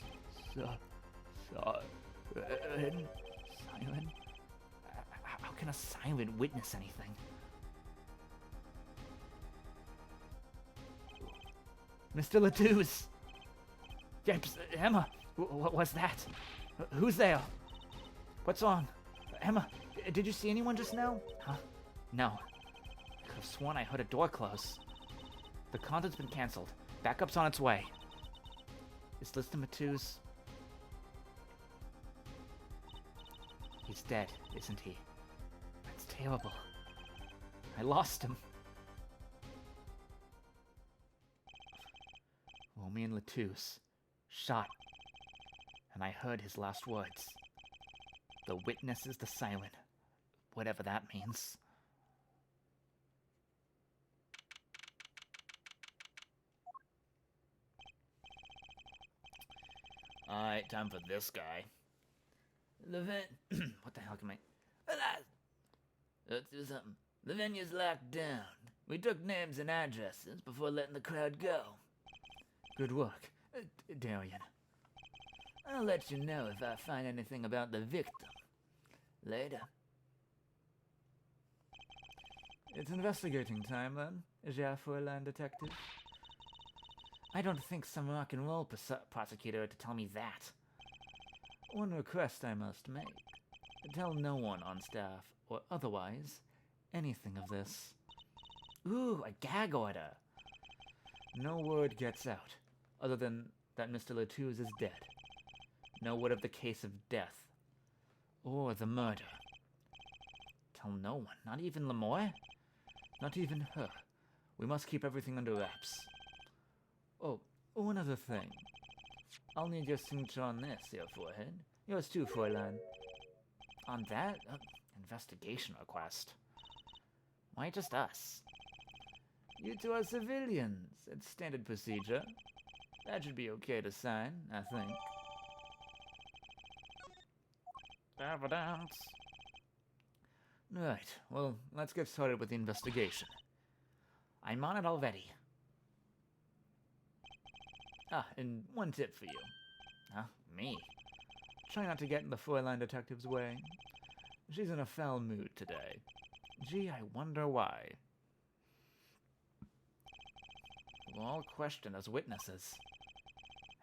silent. Silent? How can a silent witness anything? Mr. Latouche! Yes, Emma, what was that? Who's there? What's wrong? Emma, did you see anyone just now? Huh? No. I could have sworn I heard a door close. The concert's been cancelled. Backup's on its way. Is Mr. Latouche... He's dead, isn't he? That's terrible. I lost him. Romy and Latouche. Shot. And I heard his last words. The witness is the silent. Whatever that means. Alright, time for this guy. The what the hell can I... Let's do something. The venue's locked down. We took names and addresses before letting the crowd go. Good work, Darian. I'll let you know if I find anything about the victim. Later. It's investigating time, then, Jaffourland detective. I don't think some rock and roll prosecutor to tell me that. One request I must make. Tell no one on staff, or otherwise, anything of this. Ooh, a gag order. No word gets out, other than that Mr. Latouche is dead. No word of the case of death, or the murder. Tell no one, not even Lamore? Not even her. We must keep everything under wraps. Oh, one other thing. I'll need your signature on this, your forehead. Yours too, Fräulein. On that? Investigation request. Why just us? You two are civilians. It's standard procedure. That should be okay to sign, I think. Evidence. Right, well, let's get started with the investigation. I'm on it already. Ah, and one tip for you. Huh? Me? Try not to get in the Fräulein detective's way. She's in a foul mood today. Gee, I wonder why. We're all questioned as witnesses.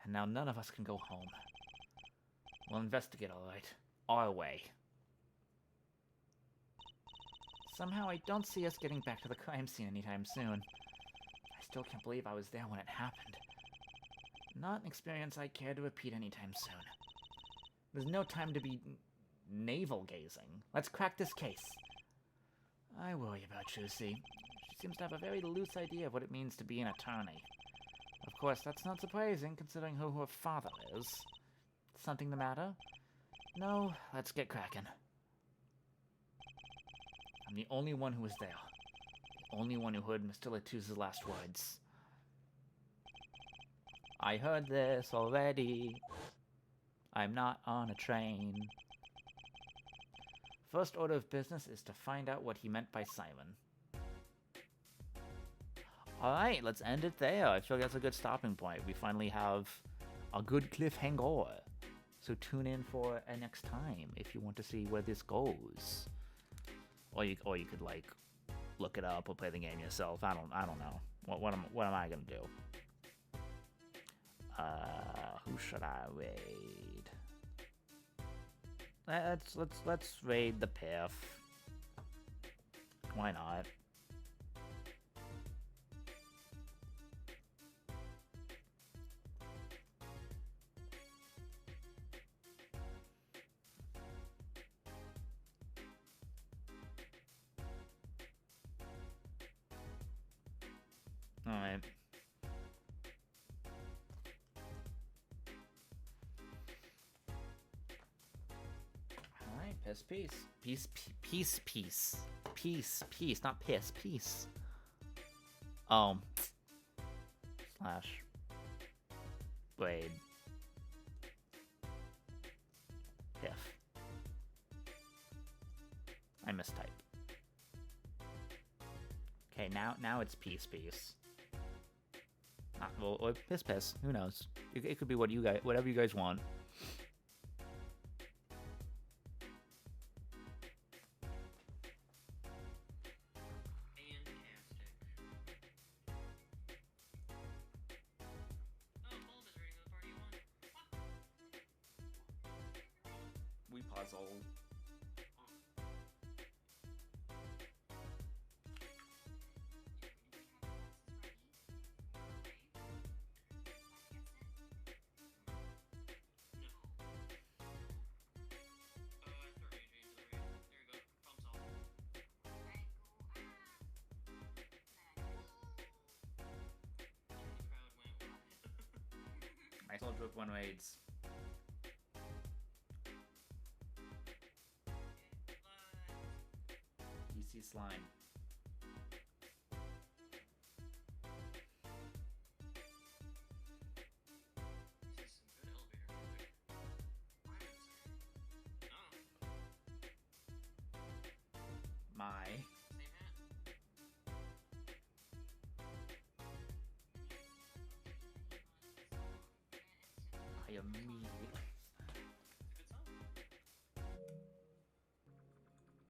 And now none of us can go home. We'll investigate, all right. Our way. Somehow I don't see us getting back to the crime scene anytime soon. I still can't believe I was there when it happened. Not an experience I care to repeat anytime soon. There's no time to be navel gazing. Let's crack this case. I worry about Lucy. She seems to have a very loose idea of what it means to be an attorney. Of course, that's not surprising, considering who her father is. Something the matter? No, let's get cracking. I'm the only one who was there. The only one who heard Mr. Latouse's last words. I heard this already. I'm not on a train. First order of business is to find out what he meant by Simon. Alright, let's end it there. I feel like that's a good stopping point. We finally have a good cliffhanger. So tune in for next time if you want to see where this goes. Or you could like look it up or play the game yourself. I don't know. What am I gonna do? Who should I raid? Let's raid the Piff. Why not? Alright. Alright, piss, peace. Peace, not piss, peace. Slash. Blade. Piff. I mistype. Okay, now it's peace. Well, or piss. Who knows? It could be whatever you guys want. We puzzle. I told you one raids. EC slime. My. I immediately